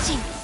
Genshin!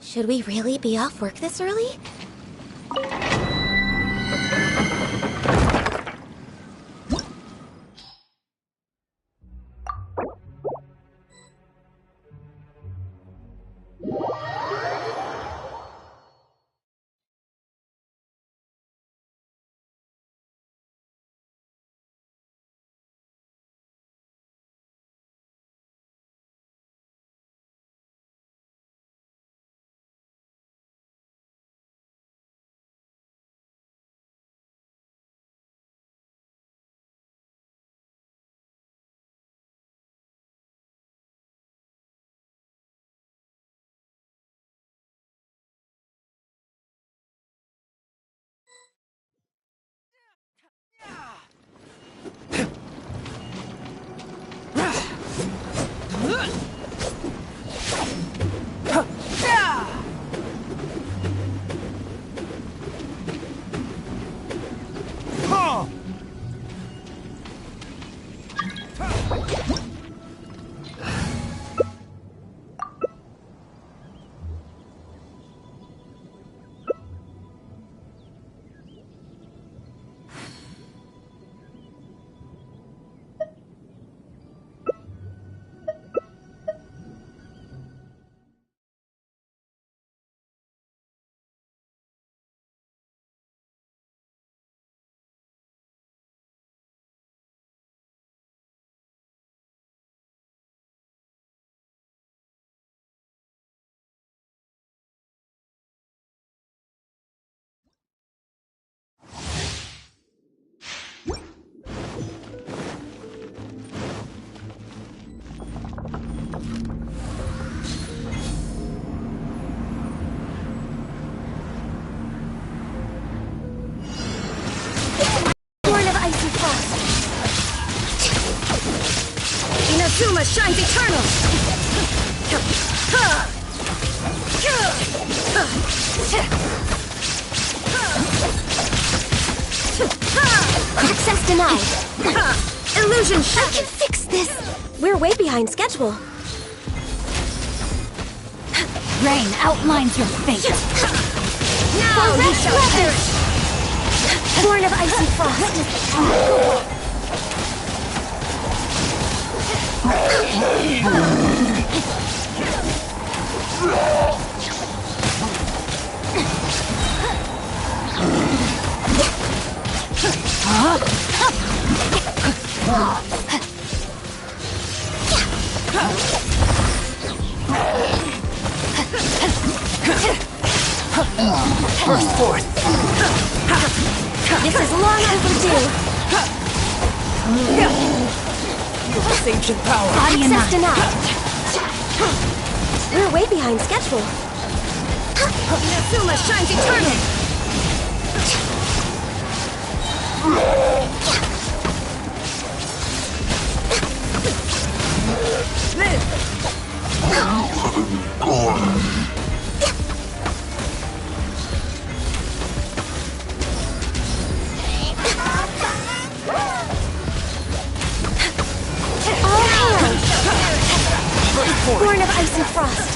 Should we really be off work this early? Inazuma shines eternal! Access denied! Illusion shot! I can fix this! We're way behind schedule. Rain outlines your fate. Now you shall perish! Born of icy frost! Burst forth! This is long overdue! This ancient power! Access denied! We're way behind schedule. Inazuma shines eternal! Live! All hail! First forth! Born of ice and frost.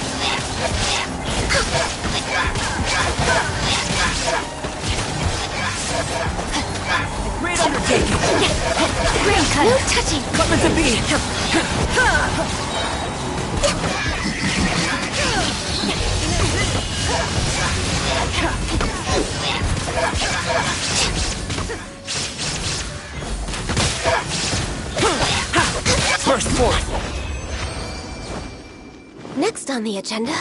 Great undertaking! Rain cut. No touching. Coming to be! First forth! Next on the agenda.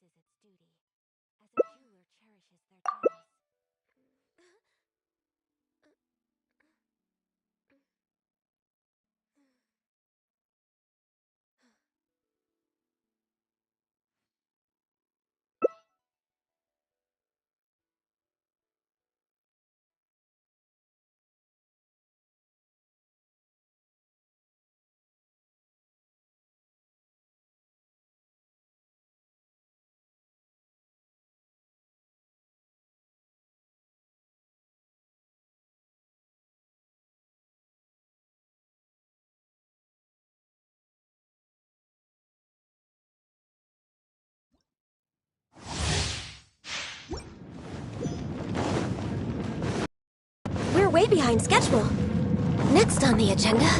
practices its duty, as a jeweler cherishes their gems. We're way behind schedule. Next on the agenda.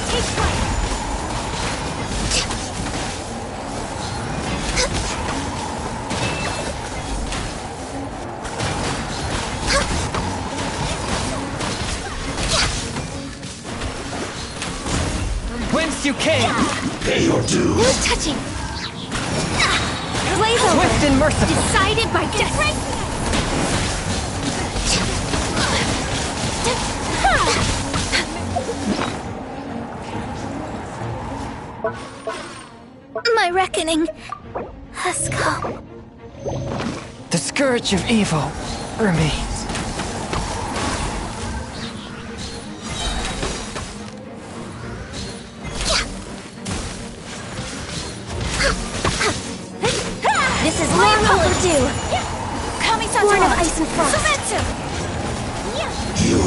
Take flight. Whence you came! Pay your dues. No touching. Blaze over. Swift and merciful! Decided by destiny. My reckoning has come. The scourge of evil remains. This is long overdue. Born of ice and frost. You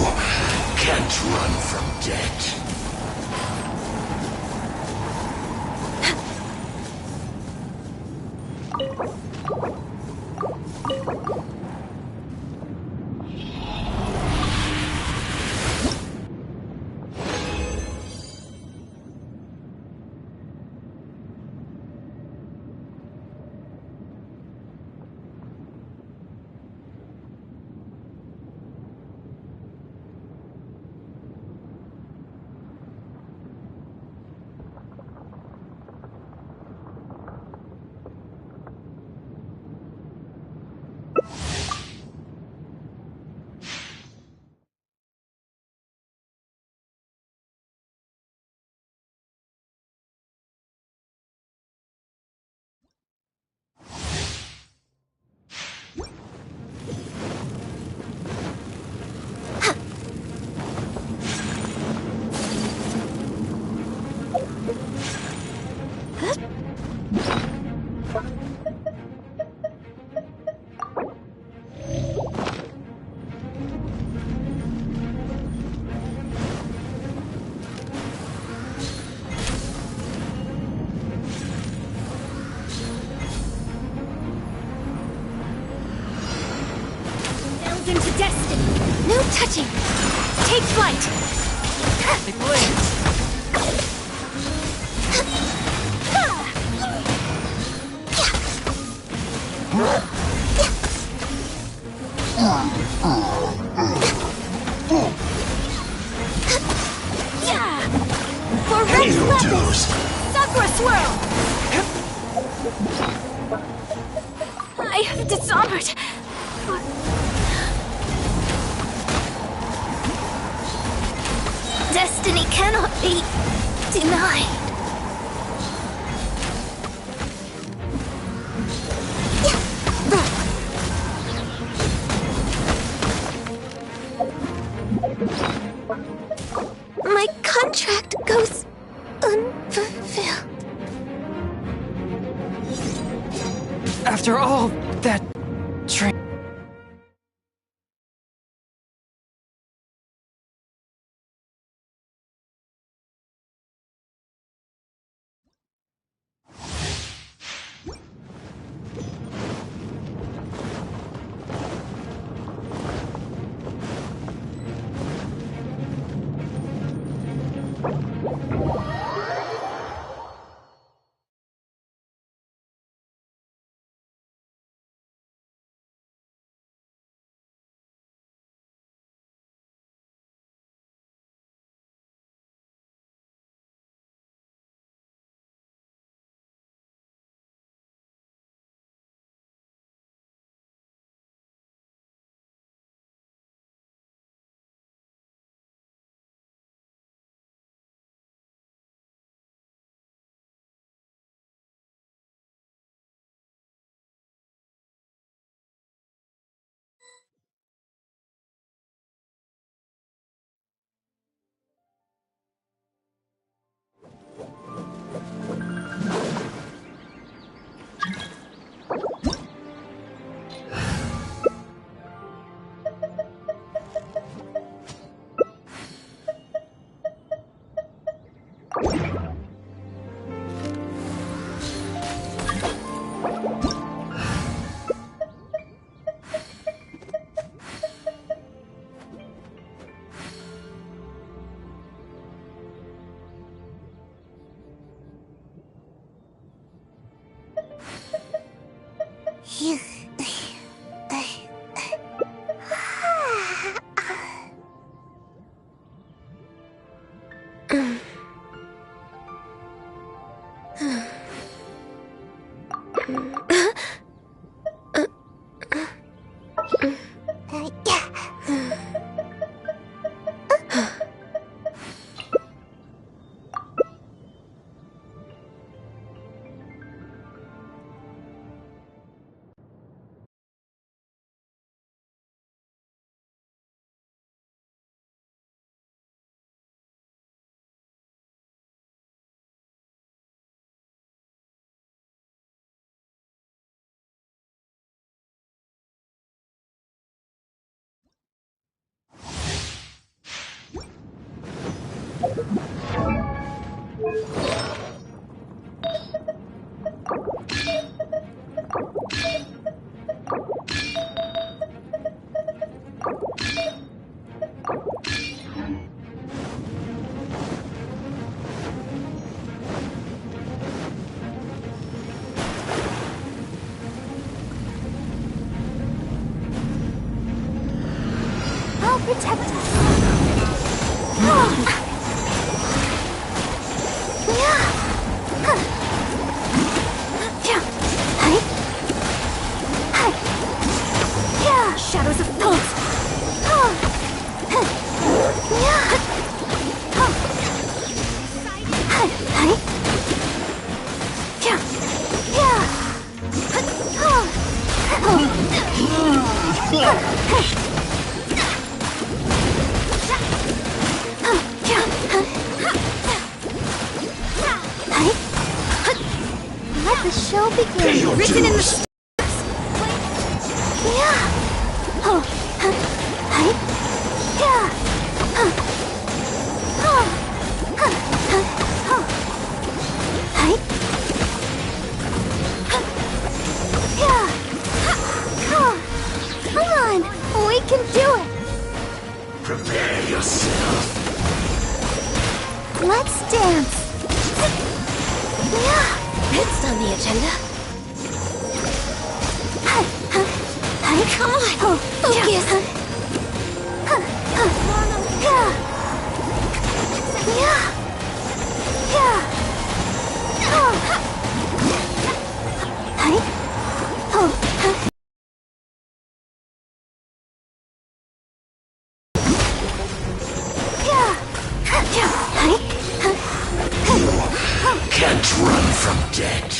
can't run from death. Into destiny. No touching. Take flight. It blaze! For Pay Rex your weapons. dues. Sakura swirl. I have dishonored. Destiny cannot be denied. My contract goes unfulfilled. After all that training. I'll protect us. Shadows of thoughts. Let the show begin. Written in the stars. Come on, we can do it. Prepare yourself. Let's dance. It's on the agenda. Come on, focus. Can't run from death.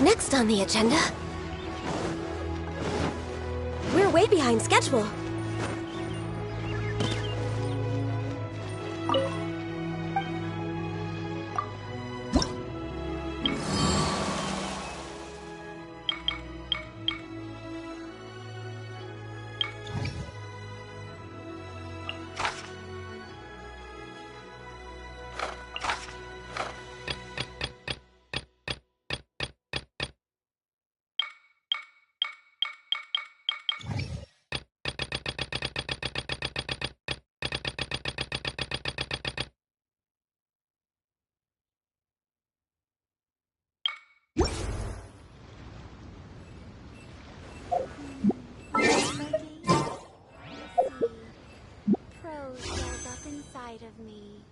Next on the agenda... We're way behind schedule. Prose wells up inside of me.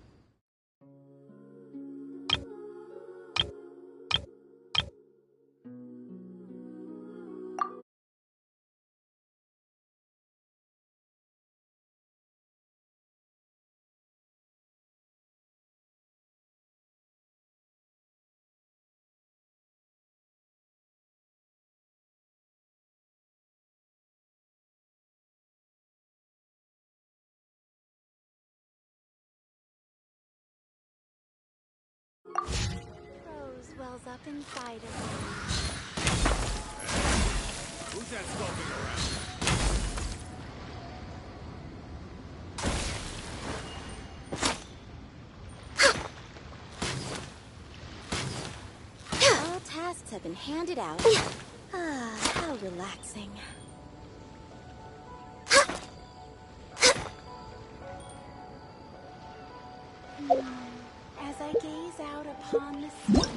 Prose wells up inside of me. Who's that skulking around? All tasks have been handed out. Ah, how relaxing. As I gaze out upon the sea,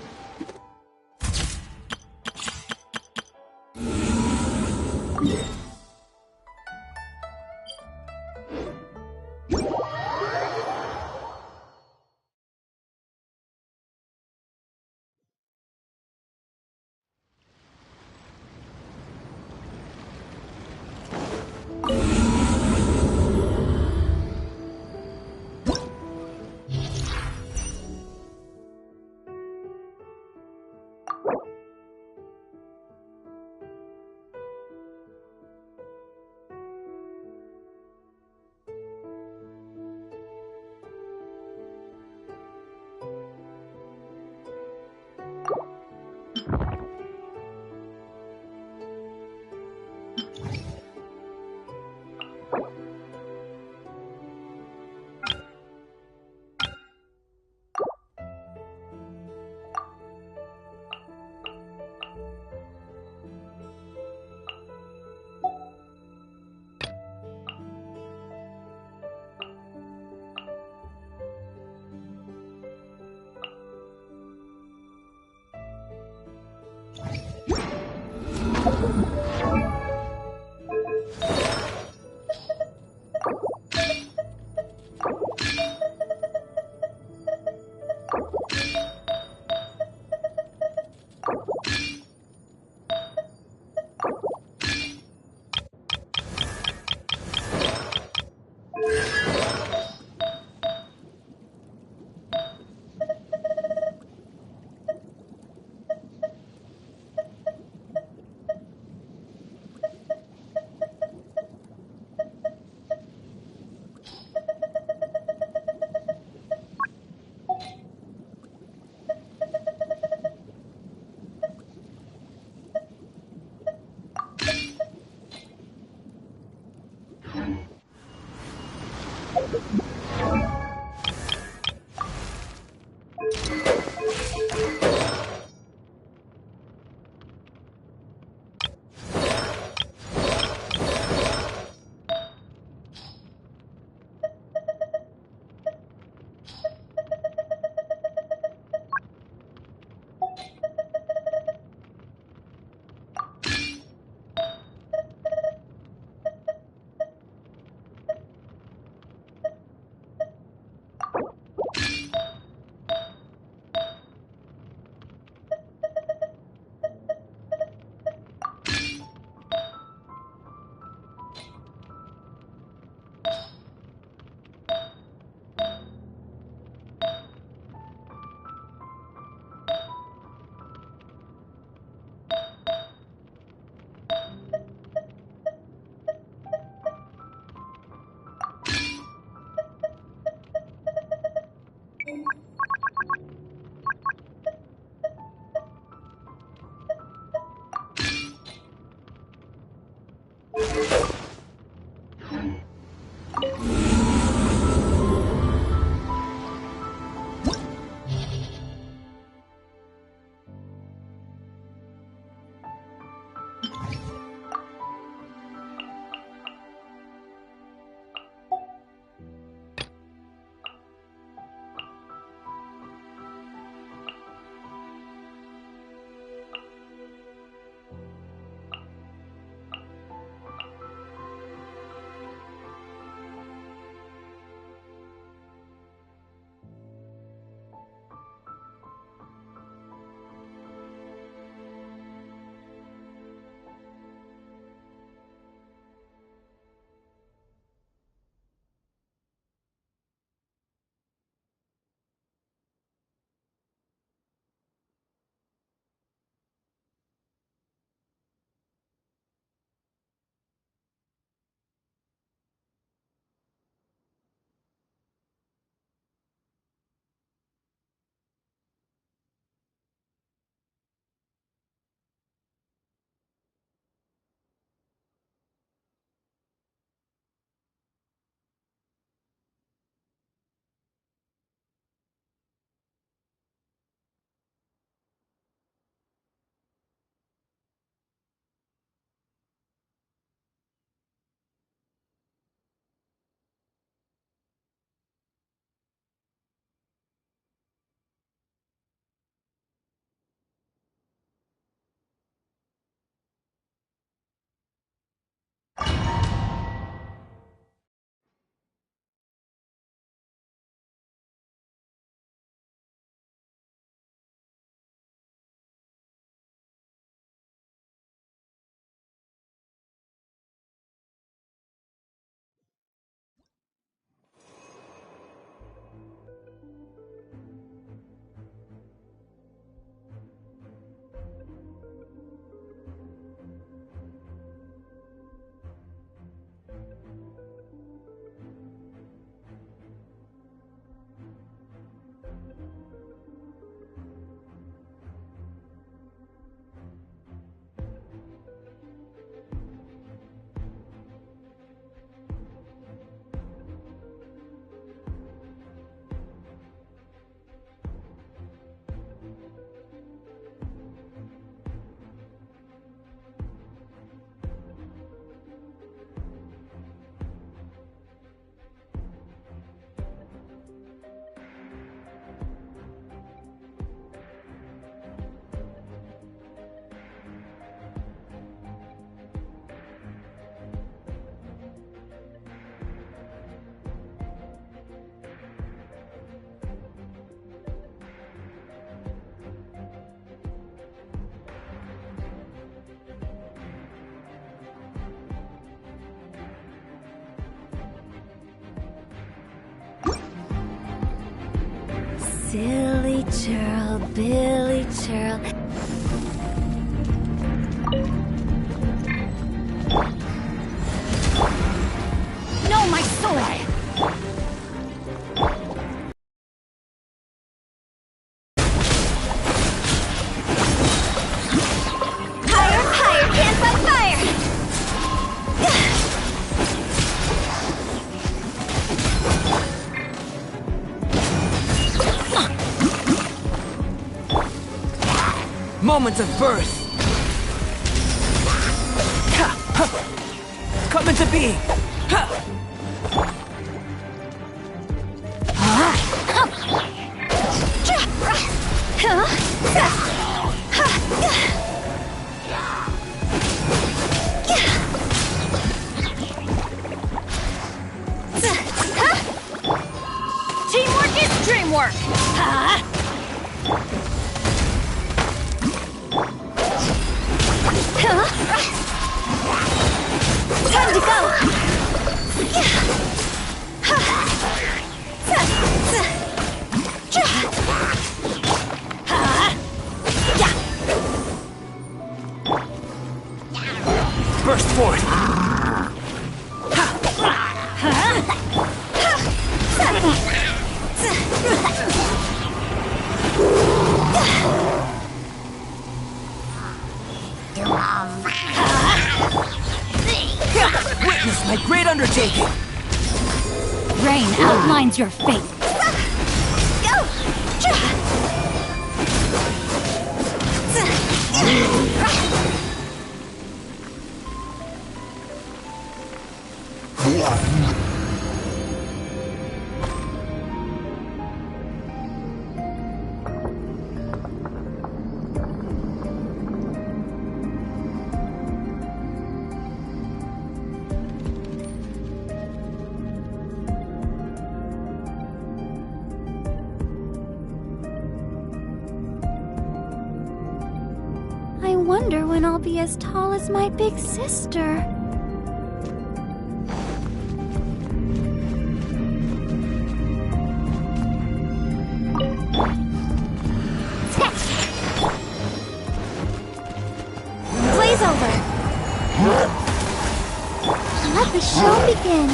Silly churl, Billy churl. No, my sword! Higher, higher, can't fight fire! Moment of birth. Come into being. Teamwork is dreamwork! Time to go! Burst forth. Witness my great undertaking. Rain outlines your fate. I wonder when I'll be as tall as my big sister. Blaze over. Let the show begin.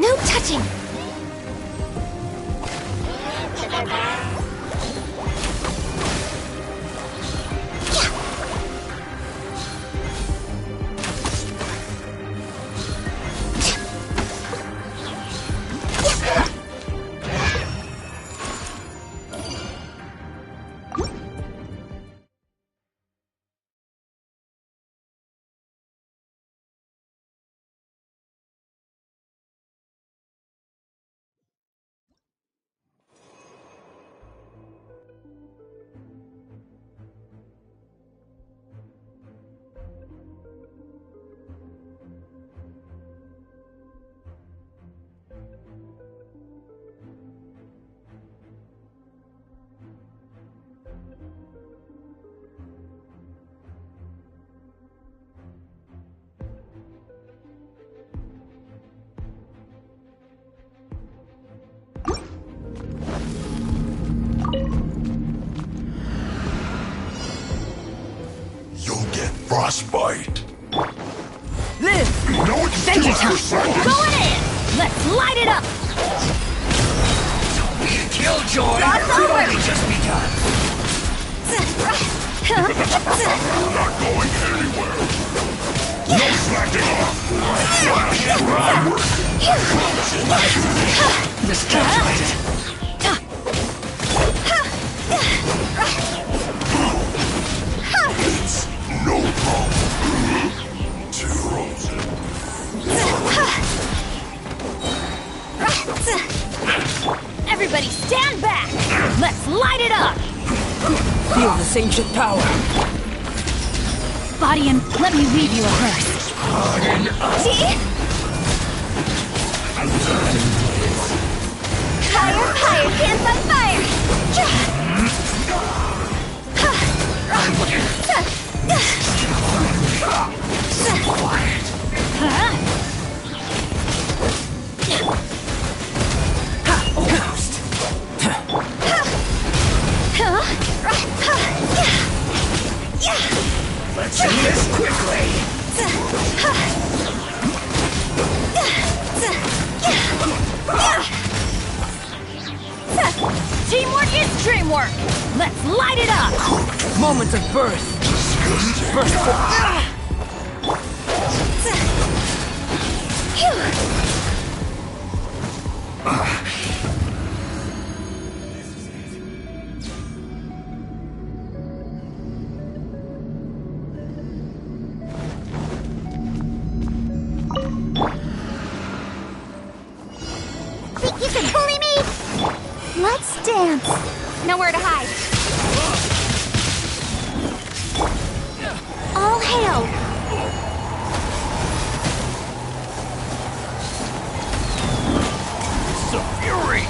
No touching. You'll get frostbite. Live! You know what you do Adventure time! seconds? Going in! Let's light it up! Killjoy! We've only just begun. I'm not going anywhere. No slacking off. Flash and run. Miscalculated. It's no problem. Two roses. Everybody stand back! Let's light it up! Feel this ancient power. body and let me weave you a verse. See? Higher, higher, hands on fire! Let's do this quickly! Teamwork is dreamwork! Let's light it up! Moments of birth! First Think you can bully me? Let's dance. Nowhere to hide. All hail. the fury!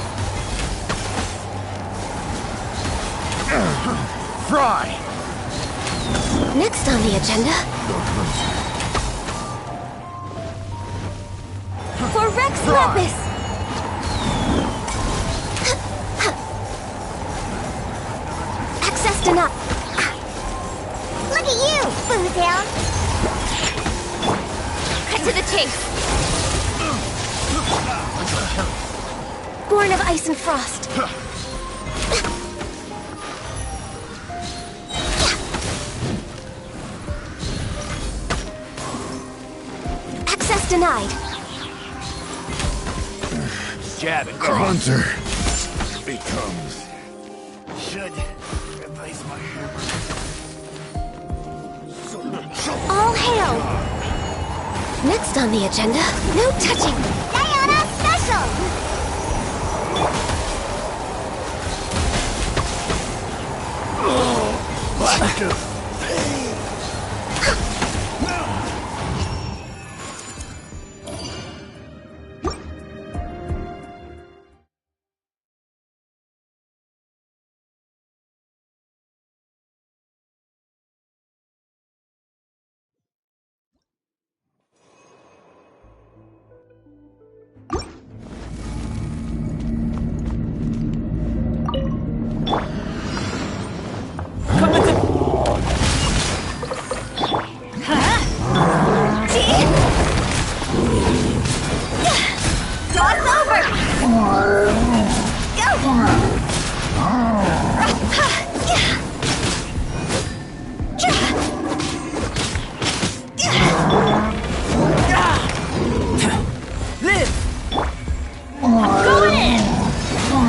Fry! Next on the agenda. For Rex Lapis. Access denied. Look at you, Boo Down. Cut to the chase. Born of ice and frost. Access denied. Jab and cross. Hunter becomes. Should replace my hammer. All hail! Next on the agenda, no touching. Diana Special!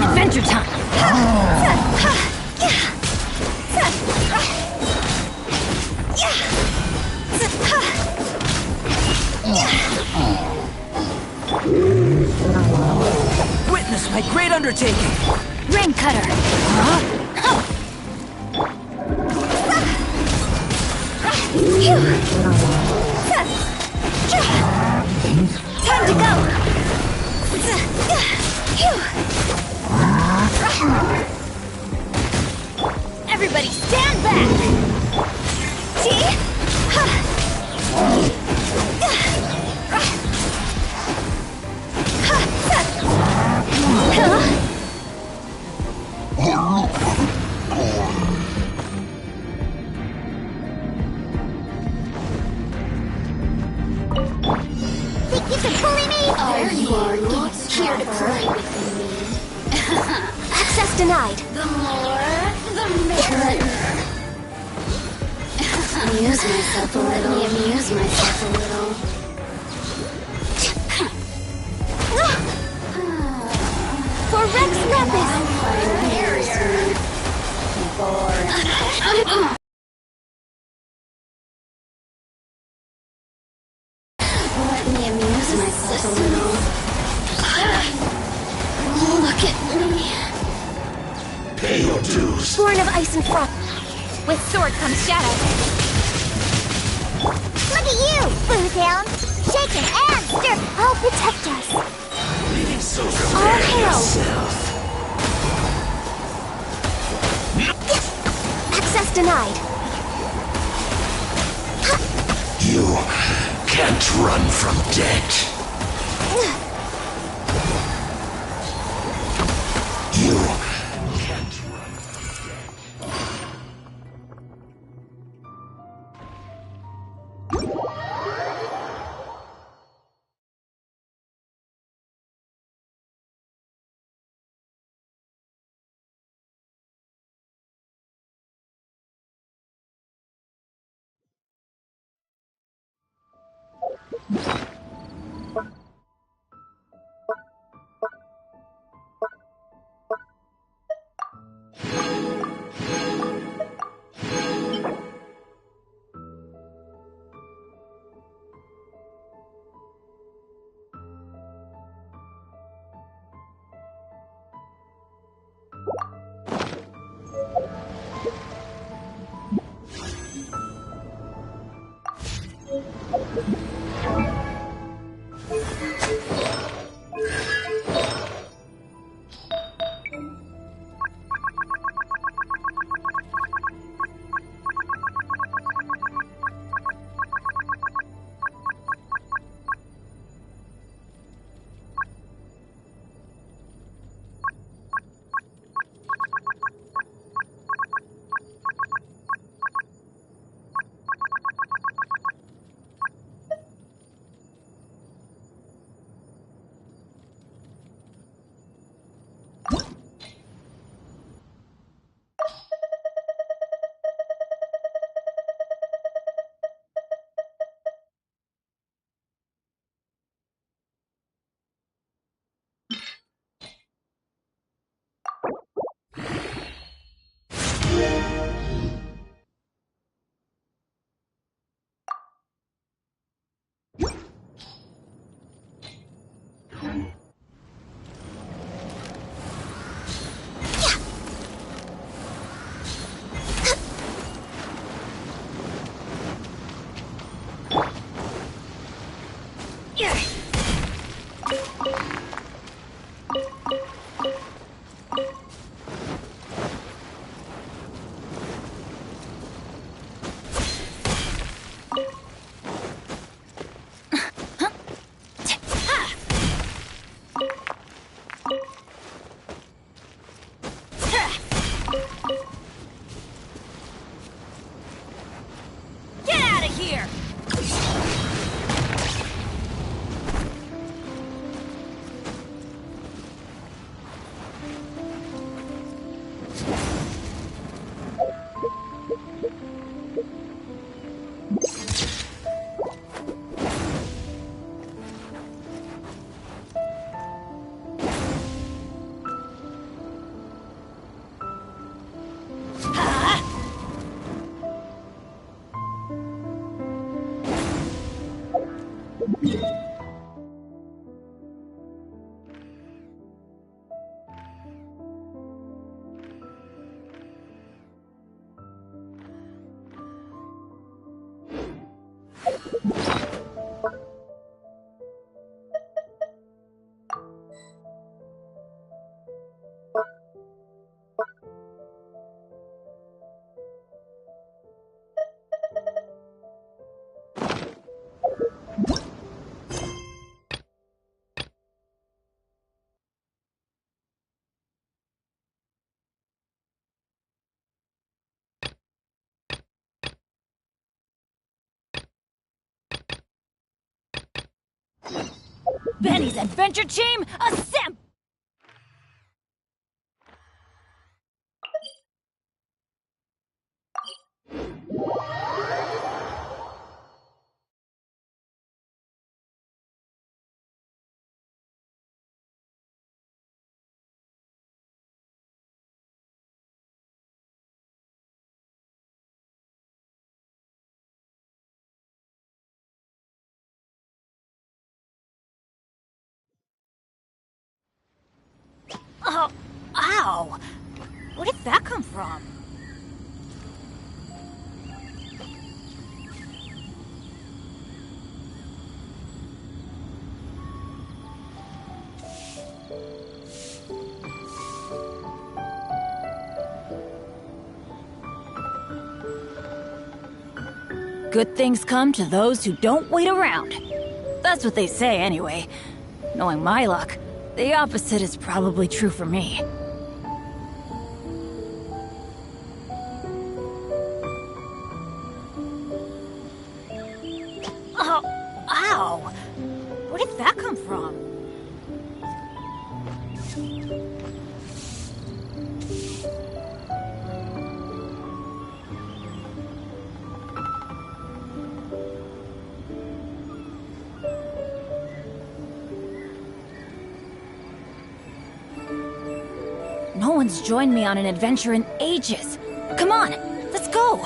Adventure time! Witness my great undertaking! Rain cutter! Time to go! Everybody stand back! See? Think you can bully me? Are you here to play with me? Access denied. The more, the merrier. Amuse myself a little. Let me amuse myself a little. For Rex Lapis! Let me amuse myself a little. Look at me. Pay your dues. Born of ice and frost. With sword comes shadow. Look at you, Booze Hound! Shaking and stir! I'll protect us! So All prepare hail! yourself. Access denied. You can't run from death. You can't run from Get out of here! Benny's adventure team, assemble! Oh, ow! Where did that come from? Good things come to those who don't wait around. That's what they say anyway. Knowing my luck, the opposite is probably true for me. Oh, ow! Where did that come from? No one's joined me on an adventure in ages. Come on, let's go!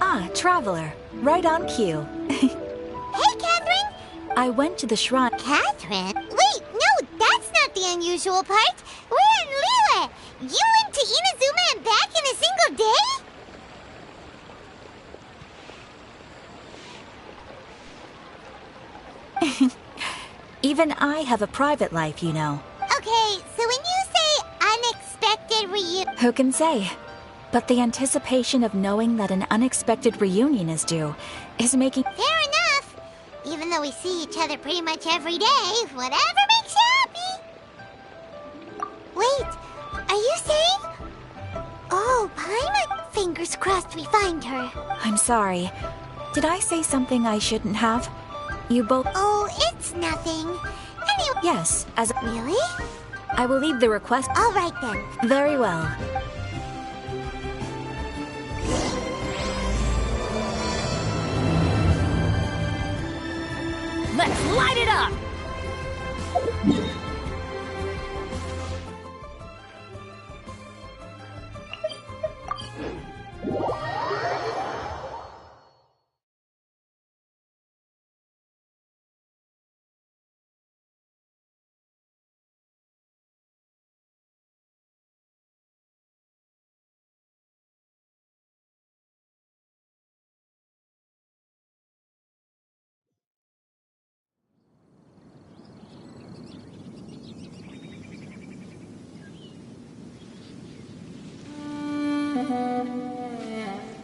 Ah, traveler. Right on cue. Hey, Catherine! I went to the shrine. Catherine? Wait, no, that's not the unusual part. We're in Liyue. You went to Inazuma and back in a single day? Even I have a private life, you know. Okay, so when you say unexpected reunion... Who can say? But the anticipation of knowing that an unexpected reunion is due is making... Fair enough. Even though we see each other pretty much every day, whatever makes you happy. Wait, are you saying... Oh, Paimon. Fingers crossed we find her. I'm sorry. Did I say something I shouldn't have? You both... Oh, it's nothing. Anyway... Yes, as... Really? I will leave the request... All right then. Very well. Let's light it up!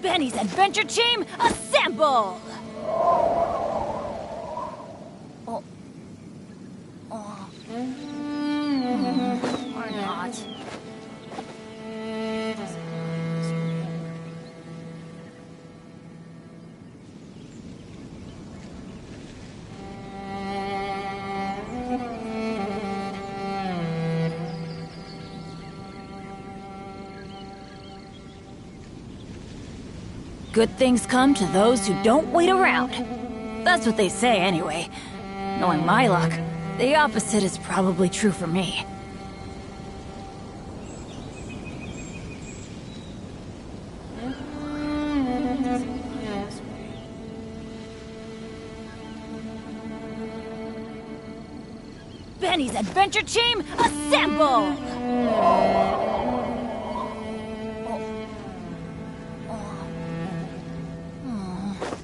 Benny's Adventure Team, assemble! Oh. Oh. Or not. Good things come to those who don't wait around. That's what they say anyway. Knowing my luck, the opposite is probably true for me. Benny's Adventure Team, assemble!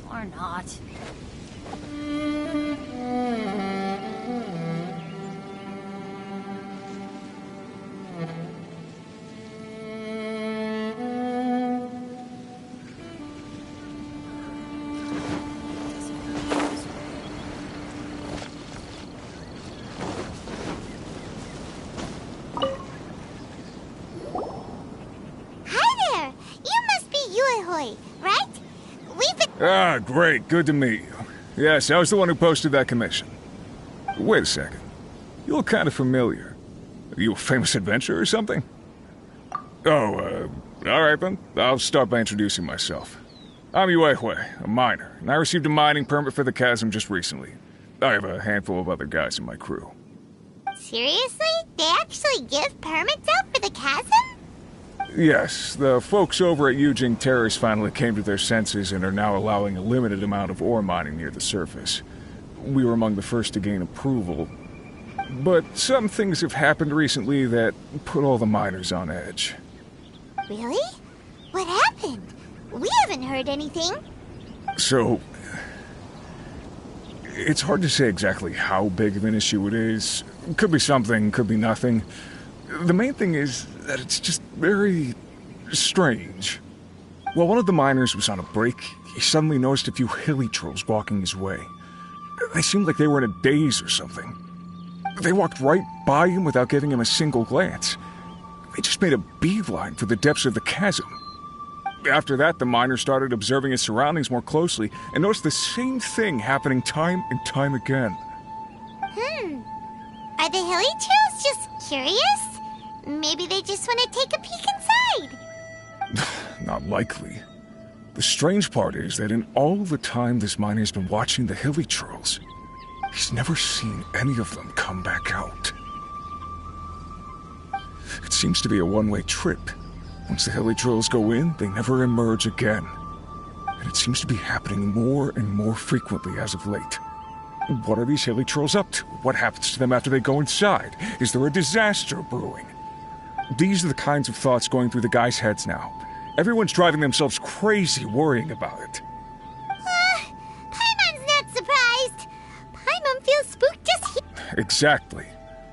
Or not. Hi there! You must be Yuehoi, right? We've been... Ah, great. Good to meet you. Yes, I was the one who posted that commission. Wait a second. You look kind of familiar. Are you a famous adventurer or something? Oh, alright then. I'll start by introducing myself. I'm Yuehoi, a miner, and I received a mining permit for the chasm just recently. I have a handful of other guys in my crew. Seriously? They actually give permits out for the chasm? Yes, the folks over at Yujing Terrace finally came to their senses and are now allowing a limited amount of ore mining near the surface. We were among the first to gain approval. But some things have happened recently that put all the miners on edge. Really? What happened? We haven't heard anything. So, it's hard to say exactly how big of an issue it is. Could be something, could be nothing. The main thing is that it's just very strange. While one of the miners was on a break, he suddenly noticed a few hilly trolls walking his way. They seemed like they were in a daze or something. They walked right by him without giving him a single glance. They just made a beeline for the depths of the chasm. After that, the miner started observing his surroundings more closely and noticed the same thing happening time and time again. Are the hilly trolls just curious? Maybe they just want to take a peek inside. Not likely. The strange part is that in all the time this miner's been watching the hilly trolls, he's never seen any of them come back out. It seems to be a one-way trip. Once the hilly trolls go in, they never emerge again. And it seems to be happening more and more frequently as of late. What are these hilly trolls up to? What happens to them after they go inside? Is there a disaster brewing? These are the kinds of thoughts going through the guys' heads now. Everyone's driving themselves crazy worrying about it. Paimon's not surprised. Paimon feels spooked just Exactly.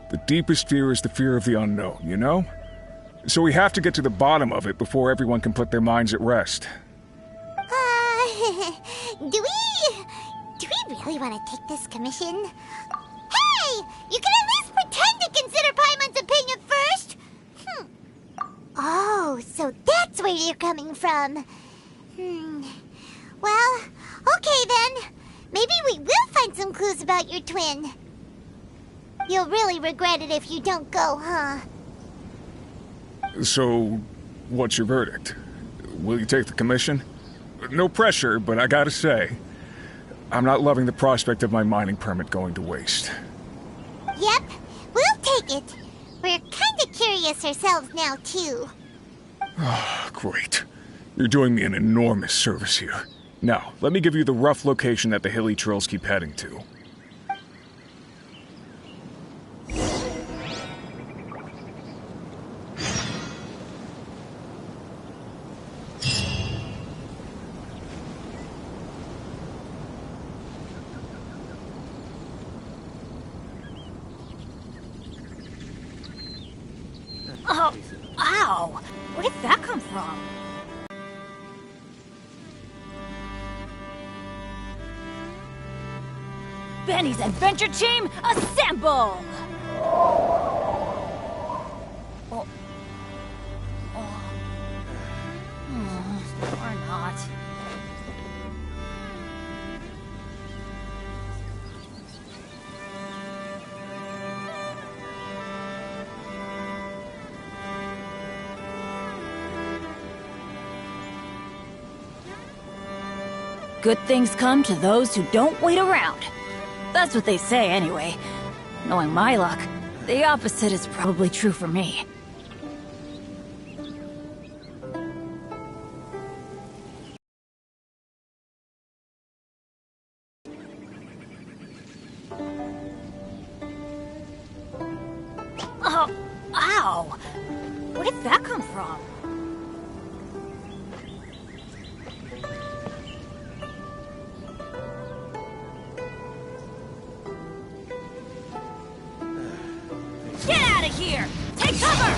The deepest fear is the fear of the unknown, you know? So we have to get to the bottom of it before everyone can put their minds at rest. Do we really want to take this commission? Hey! You can at least pretend to consider Paimon's opinion first! Oh, so that's where you're coming from. Well, okay then. Maybe we will find some clues about your twin. You'll really regret it if you don't go, huh? So, what's your verdict? Will you take the commission? No pressure, but I gotta say, I'm not loving the prospect of my mining permit going to waste. Yep, we'll take it. We're kinda curious ourselves now, too. Great. You're doing me an enormous service here. Now, let me give you the rough location that the hilly trolls keep heading to. Oh, ow! Where did that come from? Benny's adventure team, assemble! Oh. Or not. Good things come to those who don't wait around. That's what they say anyway. Knowing my luck, the opposite is probably true for me. Oh, ow! Where did that come from? Get out of here! Take cover!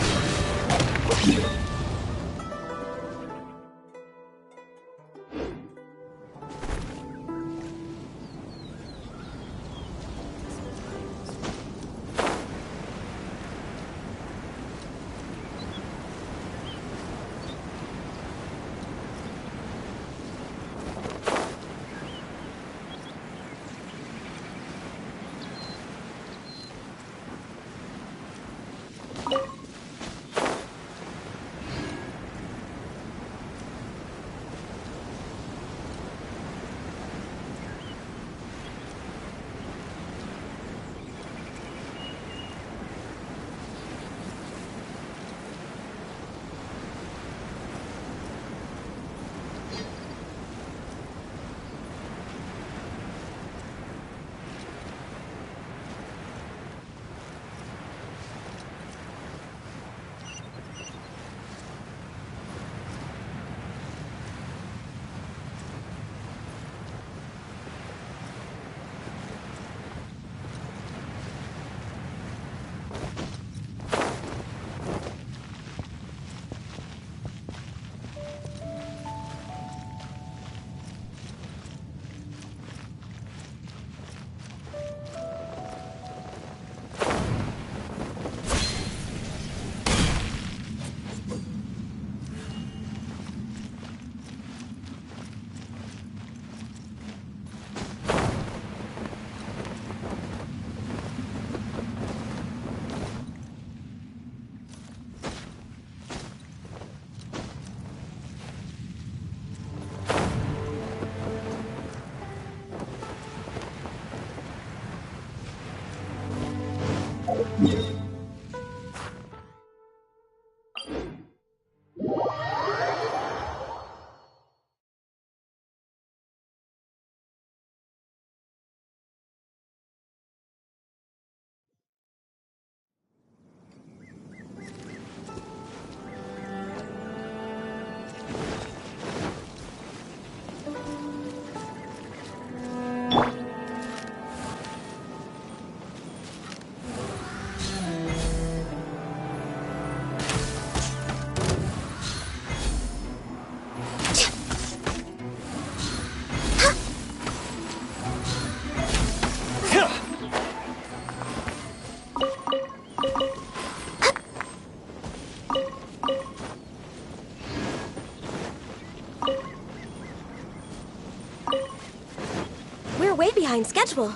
We're way behind schedule.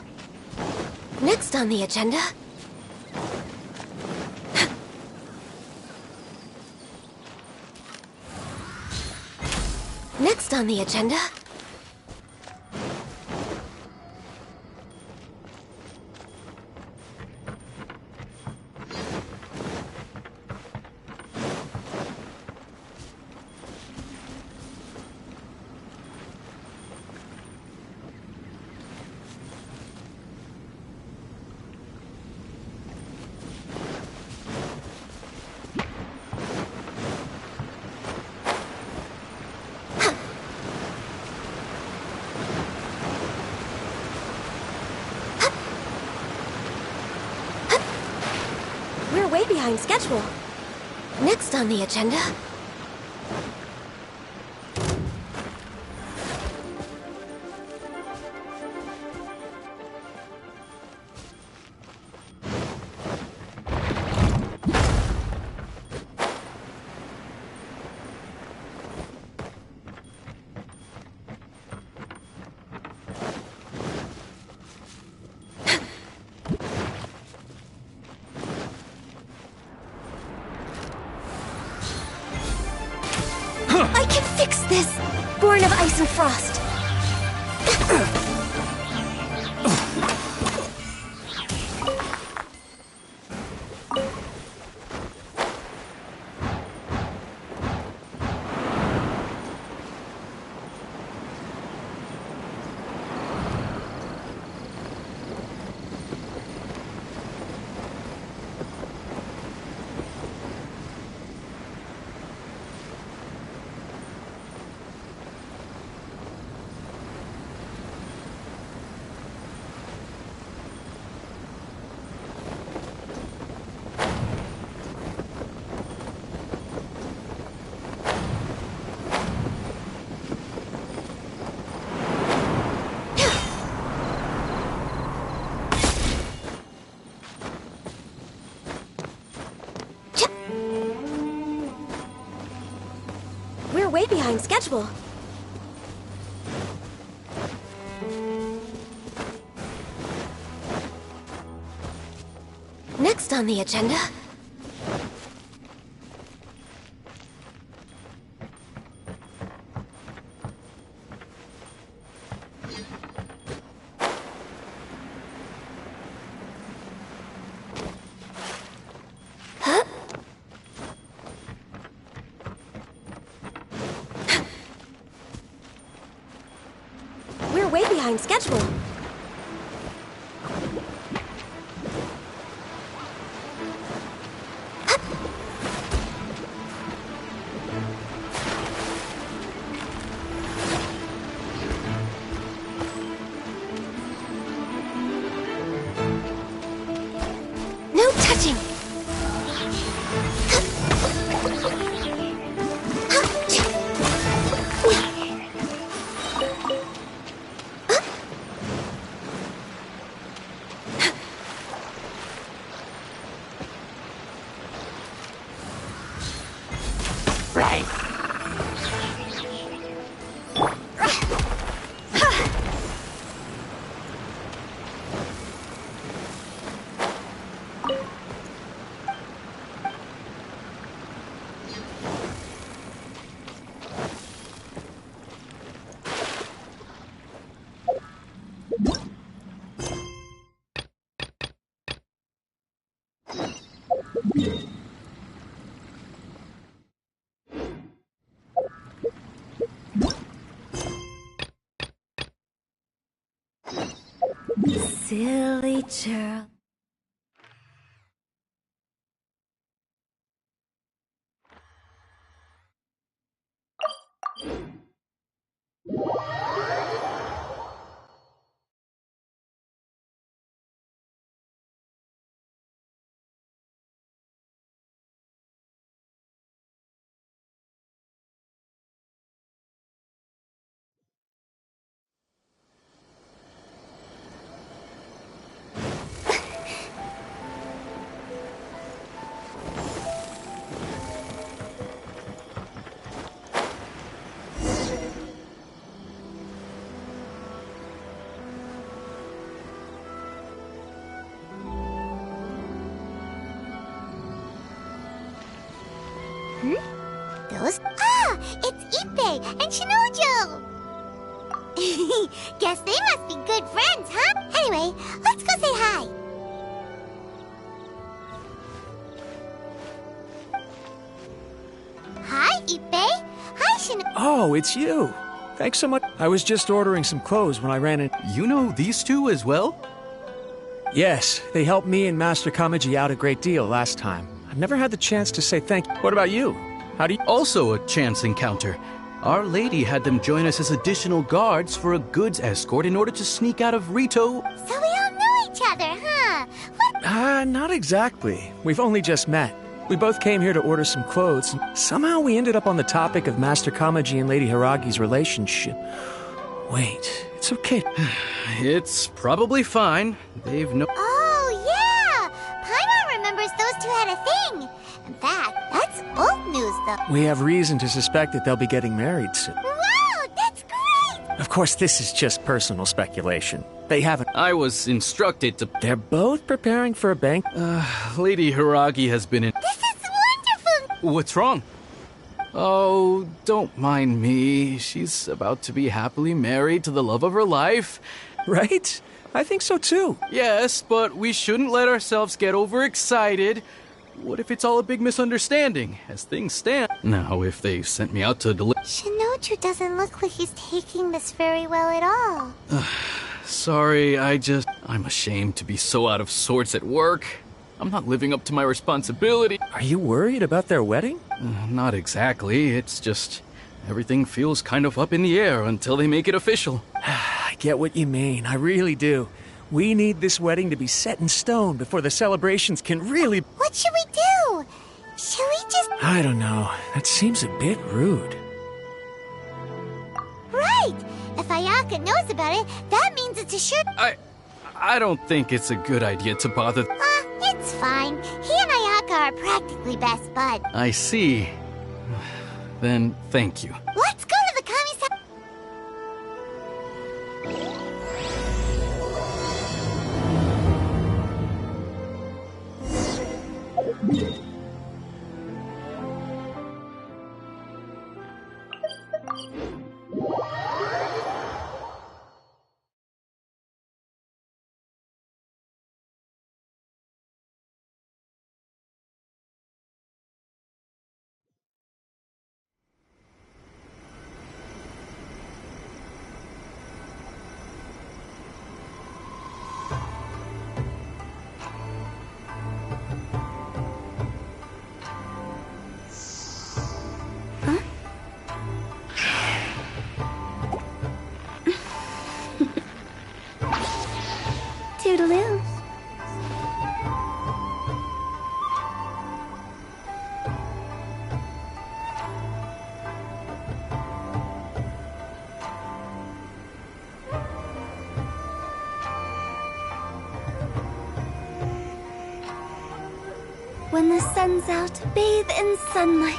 Next on the agenda... Next on the agenda... We're way behind schedule. Next on the agenda... I can fix this! Born of ice and frost! We're way behind schedule. Next on the agenda... We're way behind schedule. No touching! flame. Silly churl. Those? Ah! It's Ippei and Shinojo! Guess they must be good friends, huh? Anyway, let's go say hi. Hi, Ippei. Hi, Shinojo. Oh, it's you. Thanks so much. I was just ordering some clothes when I ran in. You know these two as well? Yes, they helped me and Master Kamaji out a great deal last time. I've never had the chance to say thank you. What about you? How do you... Also a chance encounter. Our lady had them join us as additional guards for a goods escort in order to sneak out of Rito. So we all know each other, huh? What? Not exactly. We've only just met. We both came here to order some clothes. Somehow we ended up on the topic of Master Kamaji and Lady Hiragi's relationship. Wait, it's okay. It's probably fine. They've no... Oh, yeah! Paimon remembers those two had a thing. In fact, that's old news, though. We have reason to suspect that they'll be getting married soon. Wow, that's great! Of course, this is just personal speculation. They haven't... I was instructed to... They're both preparing for a bank... Lady Hiragi has been in... This is wonderful! What's wrong? Oh, don't mind me. She's about to be happily married to the love of her life. Right? I think so too. Yes, but we shouldn't let ourselves get overexcited. What if it's all a big misunderstanding, as things stand? Now, if they sent me out to deliver... Shinoju doesn't look like he's taking this very well at all. Sorry, I'm ashamed to be so out of sorts at work. I'm not living up to my responsibility. Are you worried about their wedding? Not exactly. It's just... everything feels kind of up in the air until they make it official. I get what you mean. I really do. We need this wedding to be set in stone before the celebrations can really... What should we do? Shall we just... I don't know. That seems a bit rude. Right! If Ayaka knows about it, that means it's a sure... I don't think it's a good idea to bother... It's fine. He and Ayaka are practically best buds. I see. Then, thank you. Let's go to the Kami-sama... Toodaloo. When the sun's out, bathe in sunlight.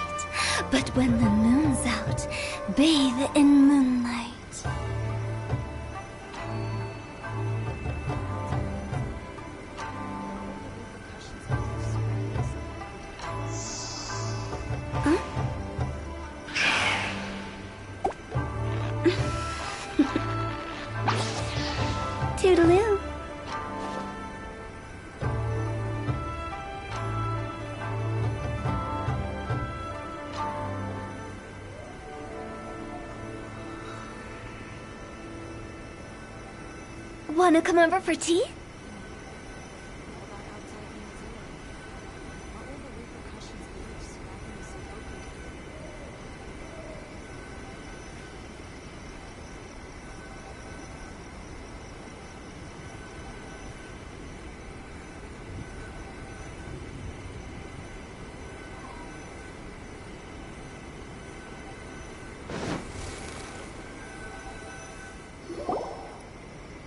But when the moon's out, bathe in moonlight. Toodaloo. Wanna come over for tea?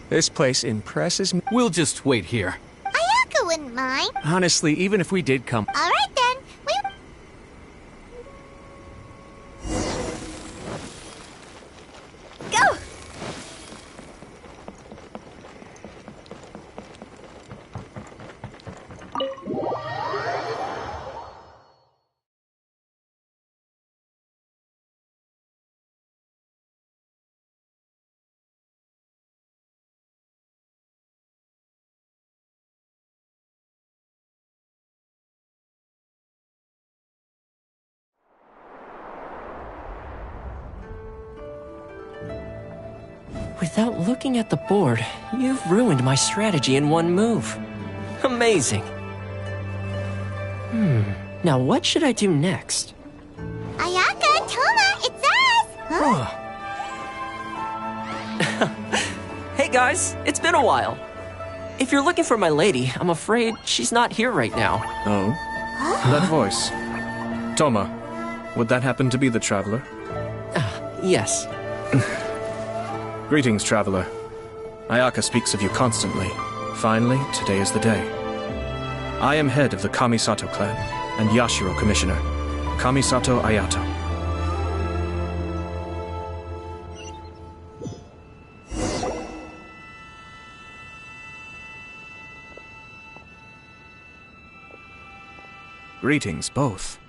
This place impresses me. We'll just wait here. Ayaka wouldn't mind. Honestly, even if we did come... All right then. Go! Without looking at the board, you've ruined my strategy in one move. Amazing. Now what should I do next? Ayaka, Toma, it's us! Huh? Hey guys, it's been a while. If you're looking for my lady, I'm afraid she's not here right now. Oh? That voice. Toma, would that happen to be the traveler? Yes. Greetings, traveler. Ayaka speaks of you constantly. Finally, today is the day. I am head of the Kamisato clan and Yashiro commissioner, Kamisato Ayato. Greetings, both.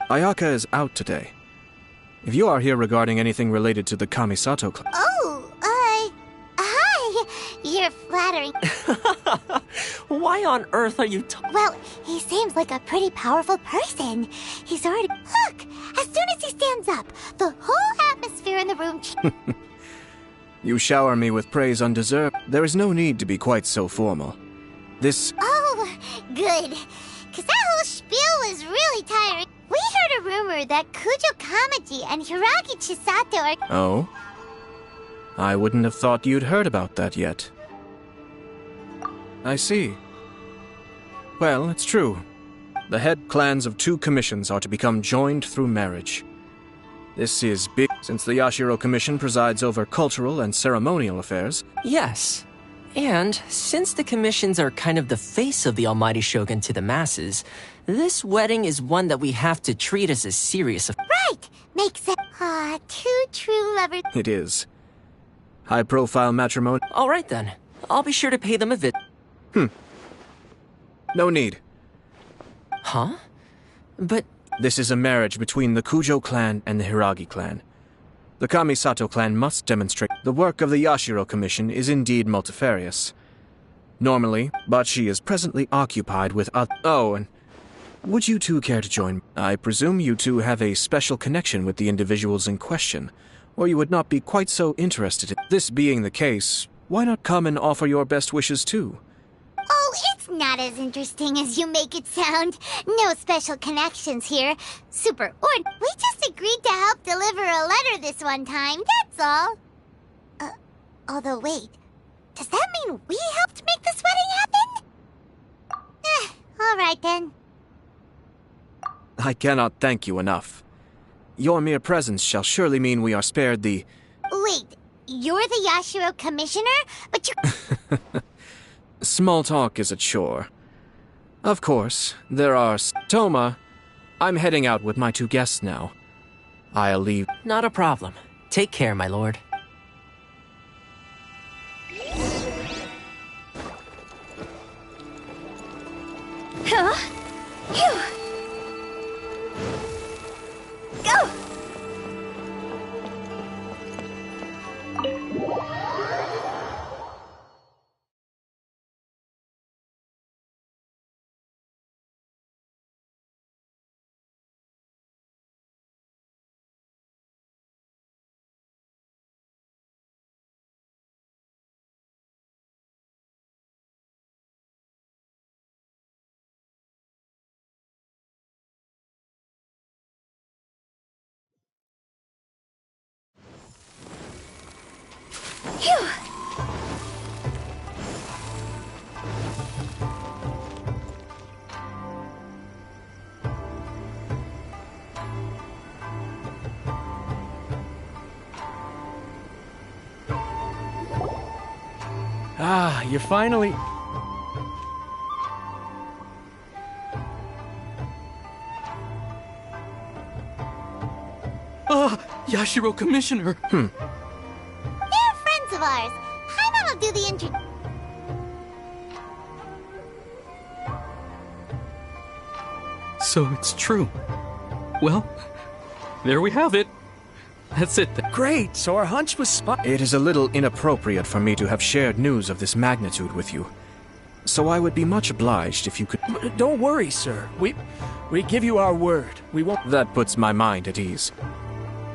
Ayaka is out today. If you are here regarding anything related to the Kamisato clan... Hi! You're flattering. Why on earth are you Well, he seems like a pretty powerful person. He's already... Look! As soon as he stands up, the whole atmosphere in the room... You shower me with praise undeserved. There is no need to be quite so formal. This... Oh, good. Because that whole spiel was really tiring. We heard a rumor that Kujo Kamaji and Hiragi Chisato are... Oh? I wouldn't have thought you'd heard about that yet. I see. Well, it's true. The head clans of two commissions are to become joined through marriage. This is big, since the Yashiro Commission presides over cultural and ceremonial affairs. Yes. And since the commissions are kind of the face of the Almighty Shogun to the masses, this wedding is one that we have to treat as a serious affair. Right! Makes sense. Ah, two true lovers. It is. High-profile matrimony. All right then. I'll be sure to pay them a visit. No need. Huh? But... This is a marriage between the Kujo clan and the Hiragi clan. The Kamisato clan must demonstrate the work of the Yashiro Commission is indeed multifarious. Normally, but she is presently occupied with other... Oh, and would you two care to join? I presume you two have a special connection with the individuals in question, or you would not be quite so interested in... This being the case, why not come and offer your best wishes too? Oh, it's not as interesting as you make it sound. No special connections here. Super we just agreed to help deliver a letter this one time, that's all. Although wait, does that mean we helped make this wedding happen? All right then. I cannot thank you enough. Your mere presence shall surely mean we are spared the... Wait, you're the Yashiro commissioner? But you... Small talk is a chore. Of course, there are... Toma, I'm heading out with my two guests now. I'll leave. Not a problem. Take care, my lord. Huh? Phew. Go! Phew. Ah, you're finally... Ah, Yashiro Commissioner! They're friends of ours. Paimon will do the intro. So it's true. Well, there we have it. That's it then. Great, so our hunch was spot... It is a little inappropriate for me to have shared news of this magnitude with you. So I would be much obliged if you could... Don't worry, sir. We give you our word. We won't... That puts my mind at ease.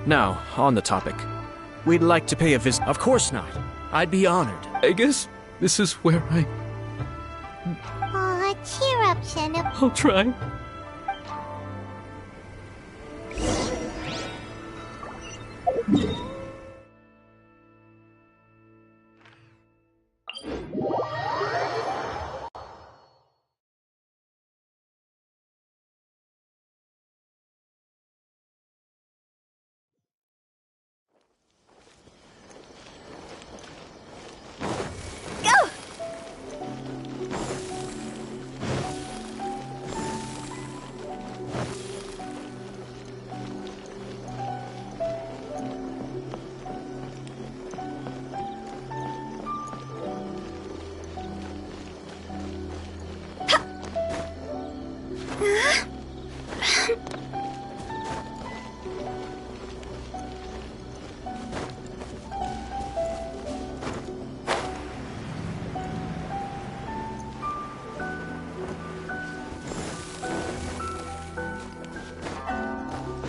Now, on the topic. We'd like to pay a visit... Of course not. I'd be honored. I guess this is where Aw, cheer up, Shenna. I'll try. Go!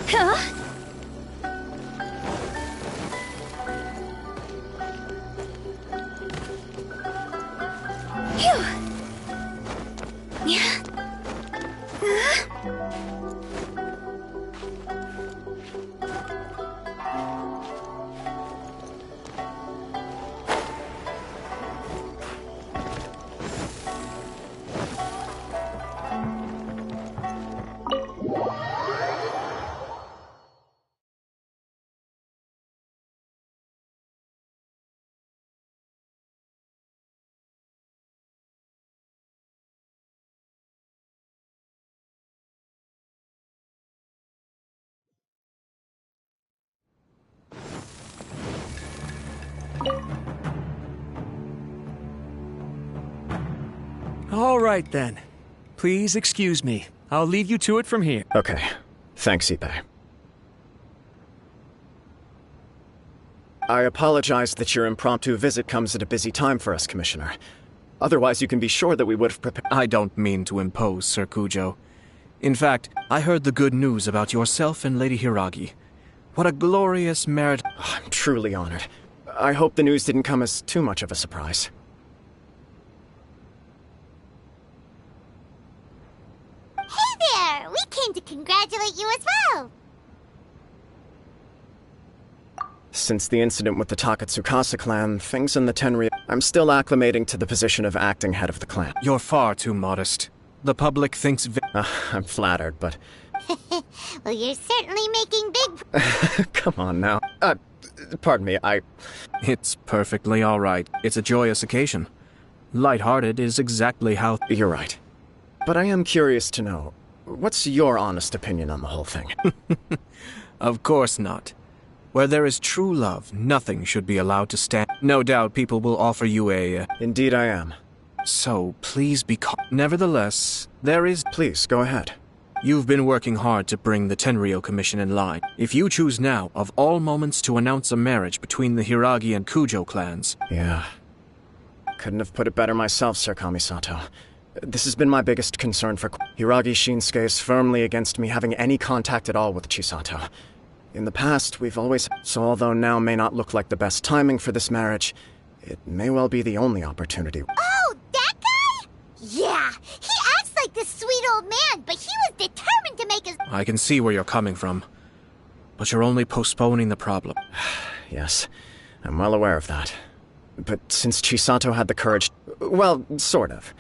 Huh? Phew. Yeah. All right, then. Please excuse me. I'll leave you to it from here. Okay. Thanks, Ippei. I apologize that your impromptu visit comes at a busy time for us, Commissioner. Otherwise, you can be sure that we would have prepared— I don't mean to impose, Sir Kujo. In fact, I heard the good news about yourself and Lady Hiragi. What a glorious merit— I'm truly honored. I hope the news didn't come as too much of a surprise. Hey there! We came to congratulate you as well! Since the incident with the Takatsukasa clan, things in the Tenri— I'm still acclimating to the position of acting head of the clan. You're far too modest. The public thinks I'm flattered, but... Well, you're certainly making big... Come on now. Pardon me, It's perfectly all right. It's a joyous occasion. Lighthearted is exactly how... You're right. But I am curious to know, what's your honest opinion on the whole thing? Of course not. Where there is true love, nothing should be allowed to stand. No doubt people will offer you a... Indeed I am. So, please be calm. Nevertheless, there is... Please, go ahead. You've been working hard to bring the Tenryou Commission in line. If you choose now, of all moments, to announce a marriage between the Hiragi and Kujo clans... Yeah. Couldn't have put it better myself, Sir Kamisato. This has been my biggest concern for... Hiragi Shinsuke is firmly against me having any contact at all with Chisato. In the past, we've always... So although now may not look like the best timing for this marriage, it may well be the only opportunity. Oh, that guy? Yeah, he acts like this sweet old man, but he was determined to make us... I can see where you're coming from. But you're only postponing the problem. Yes, I'm well aware of that. But since Chisato had the courage... Well, sort of.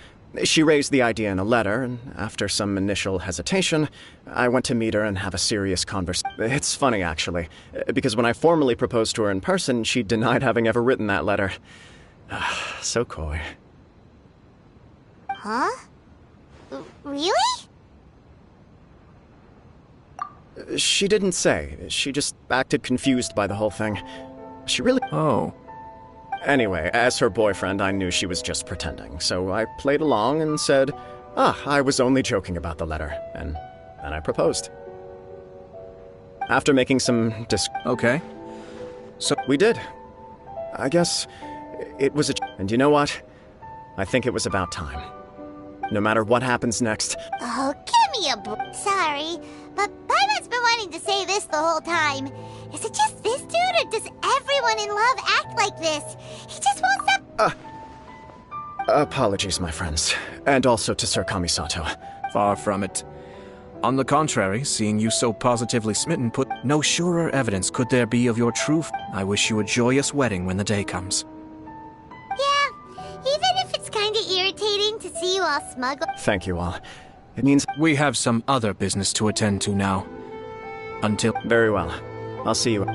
She raised the idea in a letter, and after some initial hesitation, I went to meet her and have a serious conversation. It's funny, actually, because when I formally proposed to her in person, she denied having ever written that letter. So coy. Huh? Really? She didn't say. She just acted confused by the whole thing. She really... Oh. Anyway, as her boyfriend, I knew she was just pretending, so I played along and said, I was only joking about the letter, and then I proposed. After making some Okay. So we did. I guess it was And you know what? I think it was about time. No matter what happens next... Oh, give me a Sorry, but Paimon's been wanting to say this the whole time. Is it just this dude, or does everyone in love act like this? He just won't stop... Apologies, my friends. And also to Sir Kamisato. Far from it. On the contrary, seeing you so positively smitten put no surer evidence could there be of your truth. I wish you a joyous wedding when the day comes. Yeah, even if it's kinda irritating to see you all smuggle... Thank you all. It means... We have some other business to attend to now. Until... Very well. I'll see you...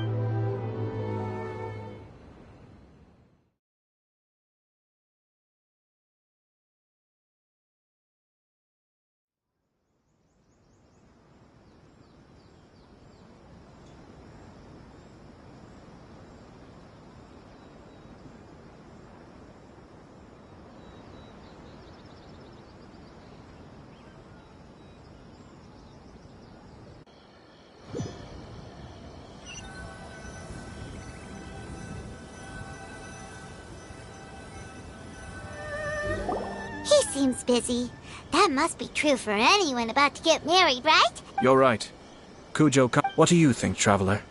He seems busy. That must be true for anyone about to get married, right? You're right. What do you think, Traveler?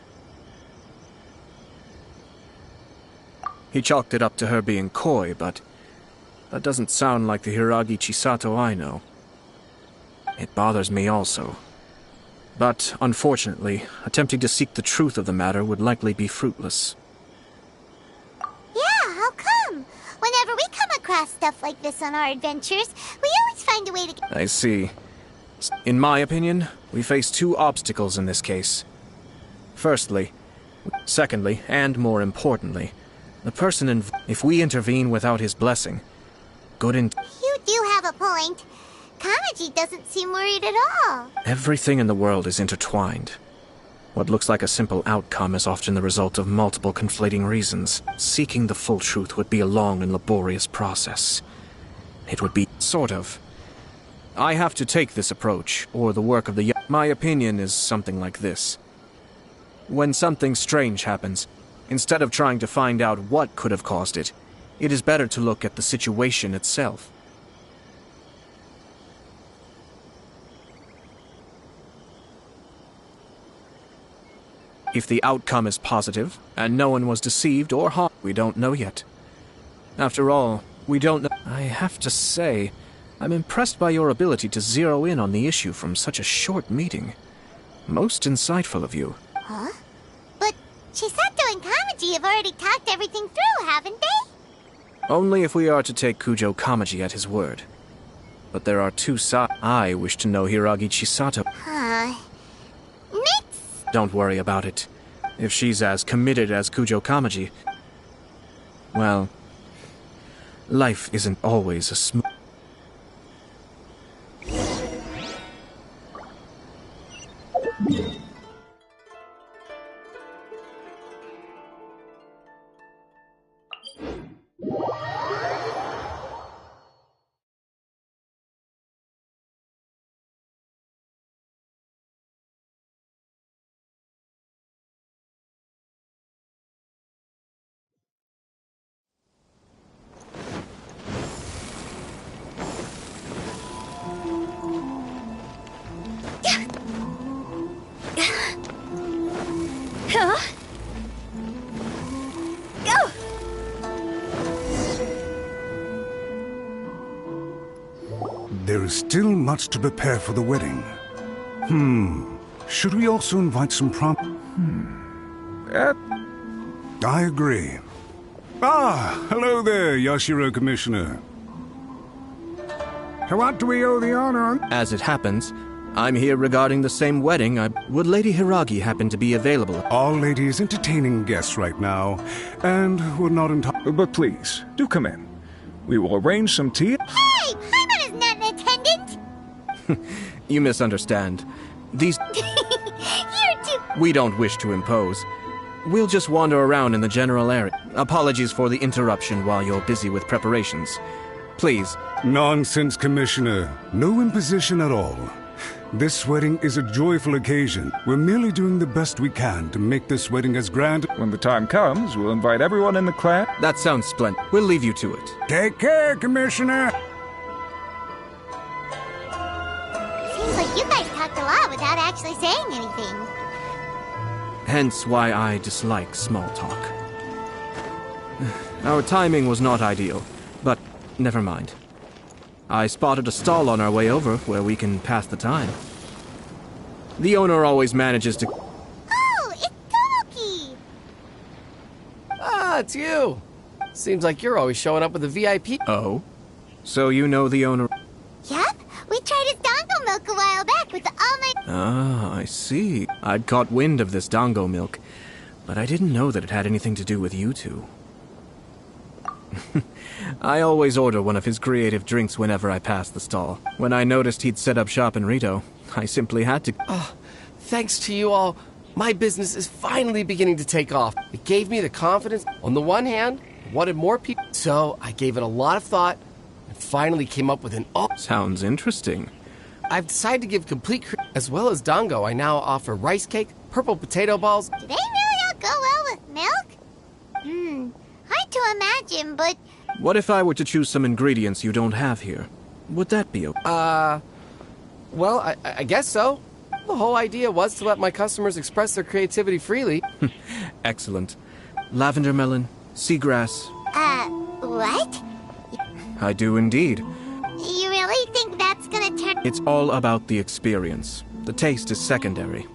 He chalked it up to her being coy, but that doesn't sound like the Hiragi Chisato I know. It bothers me also. But, unfortunately, attempting to seek the truth of the matter would likely be fruitless. Yeah, how come? Whenever we come across stuff like this on our adventures, we always find a way to... I see. In my opinion, we face two obstacles in this case. Secondly, and more importantly, the person if we intervene without his blessing, You do have a point. Kamaji doesn't seem worried at all. Everything in the world is intertwined. What looks like a simple outcome is often the result of multiple conflating reasons. Seeking the full truth would be a long and laborious process. It would be... sort of. I have to take this approach, or the work of the... My opinion is something like this. When something strange happens, instead of trying to find out what could have caused it, it is better to look at the situation itself. If the outcome is positive, and no one was deceived or harmed, we don't know yet. After all, we don't know. I have to say, I'm impressed by your ability to zero in on the issue from such a short meeting. Most insightful of you. Huh? But Chisato and Kamaji have already talked everything through, haven't they? Only if we are to take Kujo Kamaji at his word. But there are two sides. I wish to know Hiragi Chisato. Don't worry about it. If she's as committed as Kujo Kamaji... Well... life isn't always a smooth... Huh? Go! There is still much to prepare for the wedding. Should we also invite some I agree. Ah, hello there, Yashiro Commissioner. To what do we owe the honor? As it happens, I'm here regarding the same wedding. Would Lady Hiragi happen to be available? Our lady is entertaining guests right now, and we're not entirely... But please, do come in. We will arrange some tea. Hey! Paimon is not an attendant! You misunderstand. These... You're too... We don't wish to impose. We'll just wander around in the general area. Apologies for the interruption while you're busy with preparations. Please. Nonsense, Commissioner. No imposition at all. This wedding is a joyful occasion. We're merely doing the best we can to make this wedding as grand... When the time comes, we'll invite everyone in the clan. That sounds splendid. We'll leave you to it. Take care, Commissioner. Seems like you guys talked a lot without actually saying anything. Hence why I dislike small talk. Our timing was not ideal, but never mind. I spotted a stall on our way over where we can pass the time. The owner always manages to... Oh, it's Tomoki! Ah, it's you! Seems like you're always showing up with a VIP. Oh? So you know the owner... Yep, we tried his dango milk a while back with the all-night... Ah, I see. I'd caught wind of this dango milk, but I didn't know that it had anything to do with you two. I always order one of his creative drinks whenever I pass the stall. When I noticed he'd set up shop in Rito, I simply had to... Oh, thanks to you all, my business is finally beginning to take off. It gave me the confidence. On the one hand, I wanted more people, so I gave it a lot of thought and finally came up with an... Sounds interesting. I've decided to give complete... As well as dango, I now offer rice cake, purple potato balls... Do they really all go well with milk? Hard to imagine, but... What if I were to choose some ingredients you don't have here? Would that be okay? Well, I guess so. The whole idea was to let my customers express their creativity freely. Excellent. Lavender melon, seagrass... What? I do indeed. You really think that's gonna turn... It's all about the experience. The taste is secondary.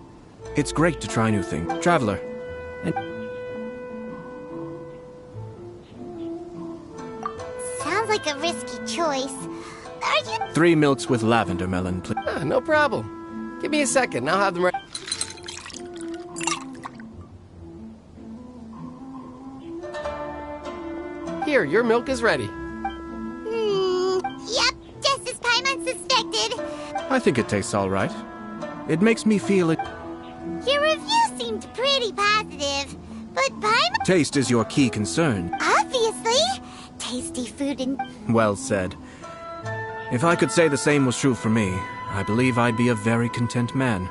It's great to try new things. Traveler. Sounds like a risky choice. Are you... 3 milks with lavender melon, please. No problem. Give me a second, I'll have them ready. Here, your milk is ready. Yep, just as Paimon suspected. I think it tastes all right. It makes me feel it... Your review seemed pretty positive, but Paimon... Taste is your key concern. Obviously. Tasty food and... Well said. If I could say the same was true for me, I believe I'd be a very content man.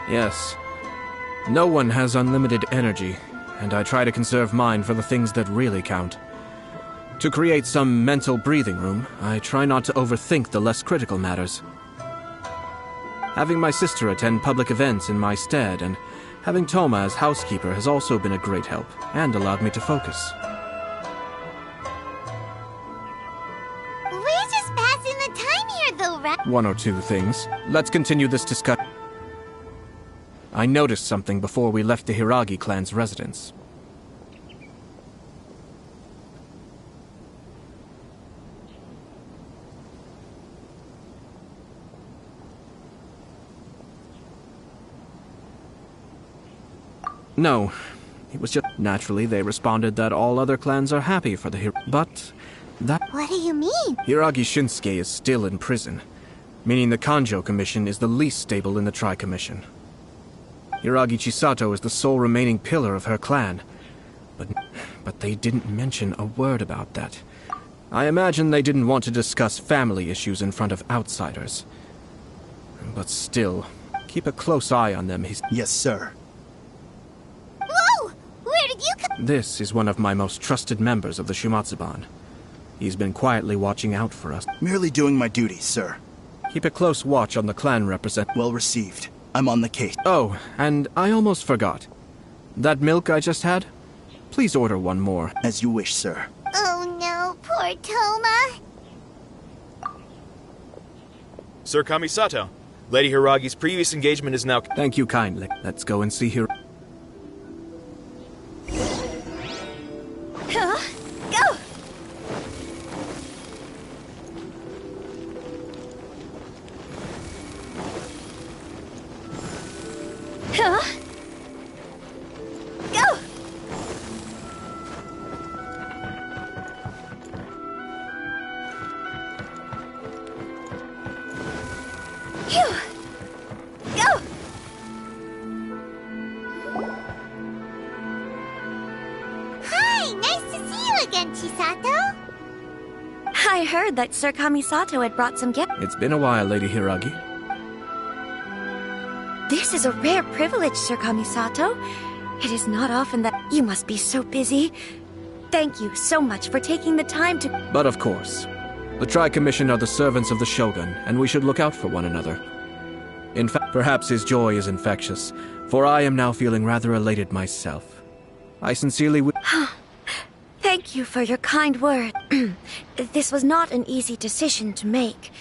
Yes. No one has unlimited energy, and I try to conserve mine for the things that really count. To create some mental breathing room, I try not to overthink the less critical matters. Having my sister attend public events in my stead, and having Toma as housekeeper has also been a great help, and allowed me to focus. We're just passing the time here, though, right? One or two things. Let's continue this discussion. I noticed something before we left the Hiragi clan's residence. No, it was just... Naturally, they responded that all other clans are happy for the but that... What do you mean? Hiragi Shinsuke is still in prison, meaning the Kanjo Commission is the least stable in the Tri-Commission. Hiragi Chisato is the sole remaining pillar of her clan, but they didn't mention a word about that. I imagine they didn't want to discuss family issues in front of outsiders. But still, keep a close eye on them. Yes, sir. Whoa! Where did you come? This is one of my most trusted members of the Shumatsuban. He's been quietly watching out for us. Merely doing my duty, sir. Keep a close watch on the clan represent. Well received. I'm on the case. Oh, and I almost forgot. That milk I just had? Please order one more. As you wish, sir. Oh no, poor Toma. Sir Kamisato, Lady Hiragi's previous engagement is now... Thank you kindly. Let's go and see her. Huh? Go! Huh? Go! Phew! Go! Hi, nice to see you again, Chisato. I heard that Sir Kamisato had brought some gifts. It's been a while, Lady Hiragi. This is a rare privilege, Sir Kamisato. It is not often that you must be so busy. Thank you so much for taking the time to... But of course, the Tri-Commission are the servants of the Shogun, and we should look out for one another. In fact, perhaps his joy is infectious, for I am now feeling rather elated myself. I sincerely would... Thank you for your kind word. This was not an easy decision to make.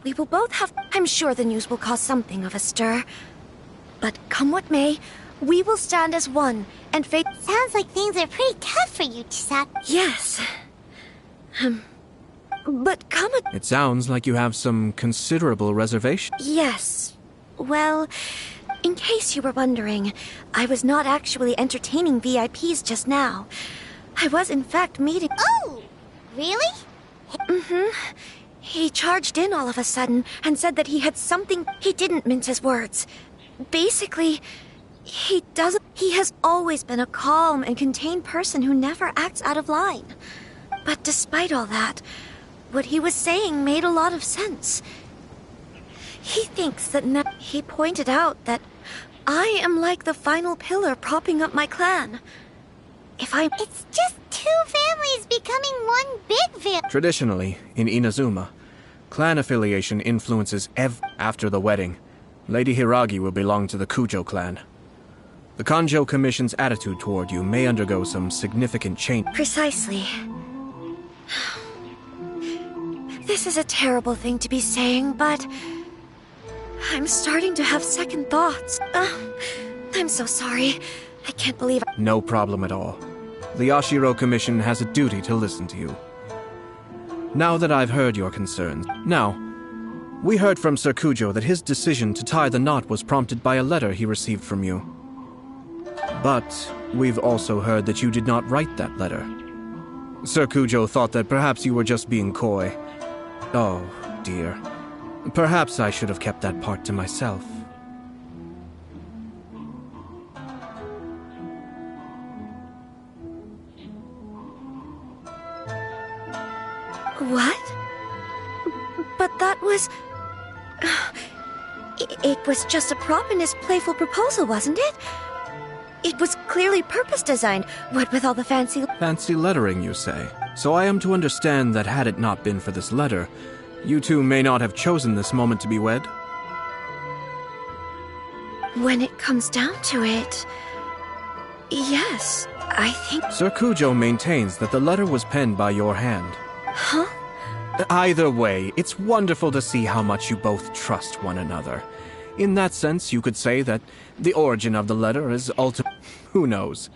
We will both have... I'm sure the news will cause something of a stir. But come what may, we will stand as one and face... Sounds like things are pretty tough for you, Chisato. Yes. But come... It sounds like you have some considerable reservation. Yes. Well, in case you were wondering, I was not actually entertaining VIPs just now. I was in fact meeting... Oh! Really? Mm-hmm. He charged in all of a sudden and said that he had something... He didn't mince his words. Basically, he doesn't... He has always been a calm and contained person who never acts out of line. But despite all that, what he was saying made a lot of sense. He thinks that now... He pointed out that I am like the final pillar propping up my clan. If I... It's just two families becoming one big family. Traditionally, in Inazuma, clan affiliation influences after the wedding. Lady Hiragi will belong to the Kujo clan. The Kanjo Commission's attitude toward you may undergo some significant change. Precisely. This is a terrible thing to be saying, but... I'm starting to have second thoughts. I'm so sorry. I can't believe... No problem at all. The Yashiro Commission has a duty to listen to you. Now that I've heard your concerns... Now, we heard from Sir Kujo that his decision to tie the knot was prompted by a letter he received from you. But we've also heard that you did not write that letter. Sir Kujo thought that perhaps you were just being coy. Oh, dear. Perhaps I should have kept that part to myself. What? But that was... It was just a prop in his playful proposal, wasn't it? It was clearly purpose-designed, what with all the fancy... Fancy lettering, you say? So I am to understand that had it not been for this letter, you two may not have chosen this moment to be wed? When it comes down to it... Yes, I think... Sir Kujo maintains that the letter was penned by your hand. Huh? Either way, it's wonderful to see how much you both trust one another. In that sense, you could say that the origin of the letter is Who knows?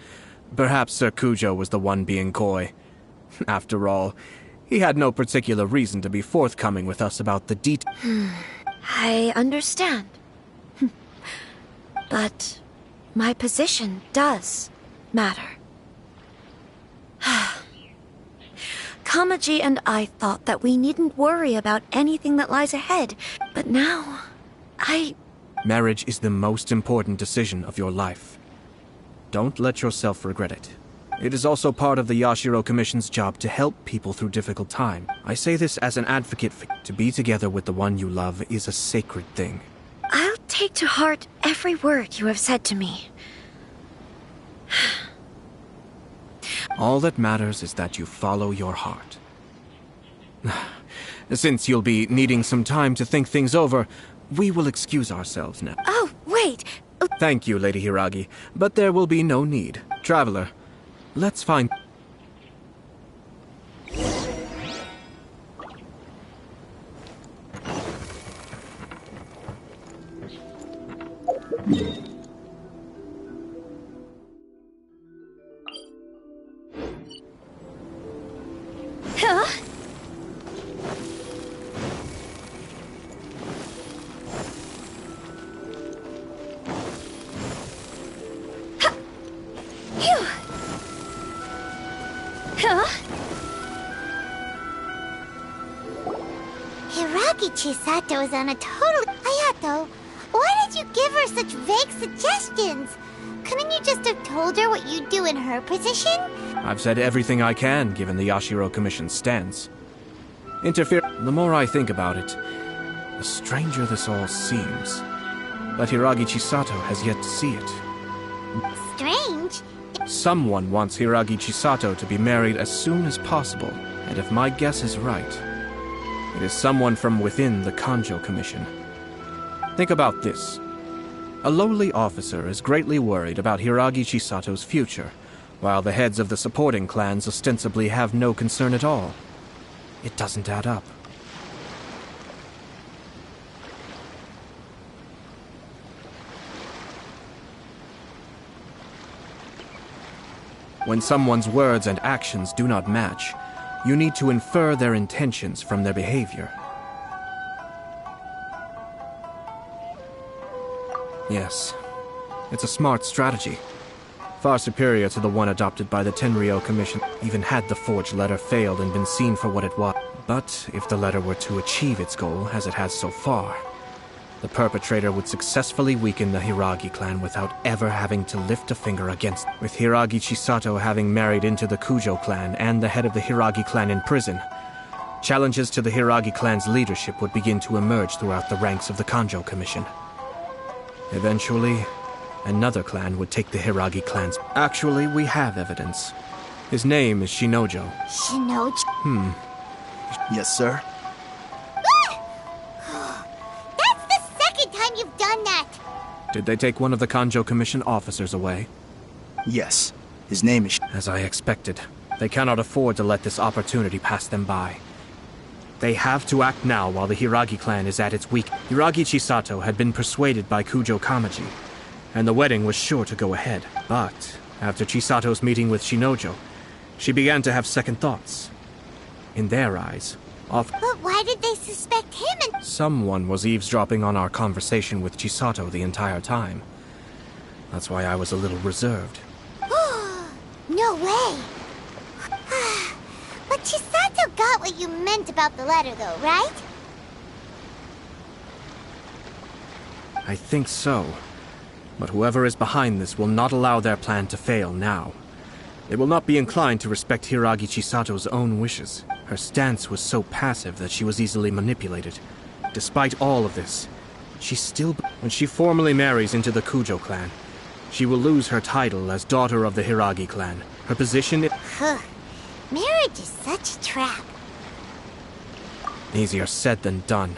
Perhaps Sir Kujo was the one being coy. After all, he had no particular reason to be forthcoming with us about the details. I understand. But my position does matter. Kamaji and I thought that we needn't worry about anything that lies ahead, but now, Marriage is the most important decision of your life. Don't let yourself regret it. It is also part of the Yashiro Commission's job to help people through difficult time. I say this as an advocate for to be together with the one you love is a sacred thing. I'll take to heart every word you have said to me. All that matters is that you follow your heart. Since you'll be needing some time to think things over, we will excuse ourselves now. Oh, Wait. Thank you, Lady Hiragi, but there will be no need. Traveler, let's find... Huh? Phew. Huh? Hiragi Chisato is on a total... Hayato, why did you give her such vague suggestions? Couldn't you just have told her what you'd do in her position? I've said everything I can, given the Yashiro Commission's stance. The more I think about it, the stranger this all seems. But Hiragi Chisato has yet to see it. Strange? Someone wants Hiragi Chisato to be married as soon as possible, and if my guess is right, it is someone from within the Kanjo Commission. Think about this. A lowly officer is greatly worried about Hiragi Chisato's future, while the heads of the supporting clans ostensibly have no concern at all. It doesn't add up. When someone's words and actions do not match, you need to infer their intentions from their behavior. Yes, it's a smart strategy. Far superior to the one adopted by the Tenryou Commission, even had the forged letter failed and been seen for what it was. But if the letter were to achieve its goal, as it has so far, the perpetrator would successfully weaken the Hiragi clan without ever having to lift a finger against it. With Hiragi Chisato having married into the Kujo clan and the head of the Hiragi clan in prison, challenges to the Hiragi clan's leadership would begin to emerge throughout the ranks of the Kanjo Commission. Eventually, another clan would take the Hiragi clan's... Actually, we have evidence. His name is Shinojo. Shinojo? Yes, sir? That's the second time you've done that! Did they take one of the Kanjo Commission officers away? Yes. His name is... As I expected. They cannot afford to let this opportunity pass them by. They have to act now while the Hiragi clan is at its weak. Hiragi Chisato had been persuaded by Kujo Kamaji, and the wedding was sure to go ahead. But after Chisato's meeting with Shinojo, she began to have second thoughts. In their eyes, But why did they suspect him and... Someone was eavesdropping on our conversation with Chisato the entire time. That's why I was a little reserved. No way! But Chisato got what you meant about the letter, though, right? I think so. But whoever is behind this will not allow their plan to fail now. They will not be inclined to respect Hiragi Chisato's own wishes. Her stance was so passive that she was easily manipulated. Despite all of this, she still... When she formally marries into the Kujo clan, she will lose her title as daughter of the Hiragi clan. Her position... Marriage is such a trap. Easier said than done.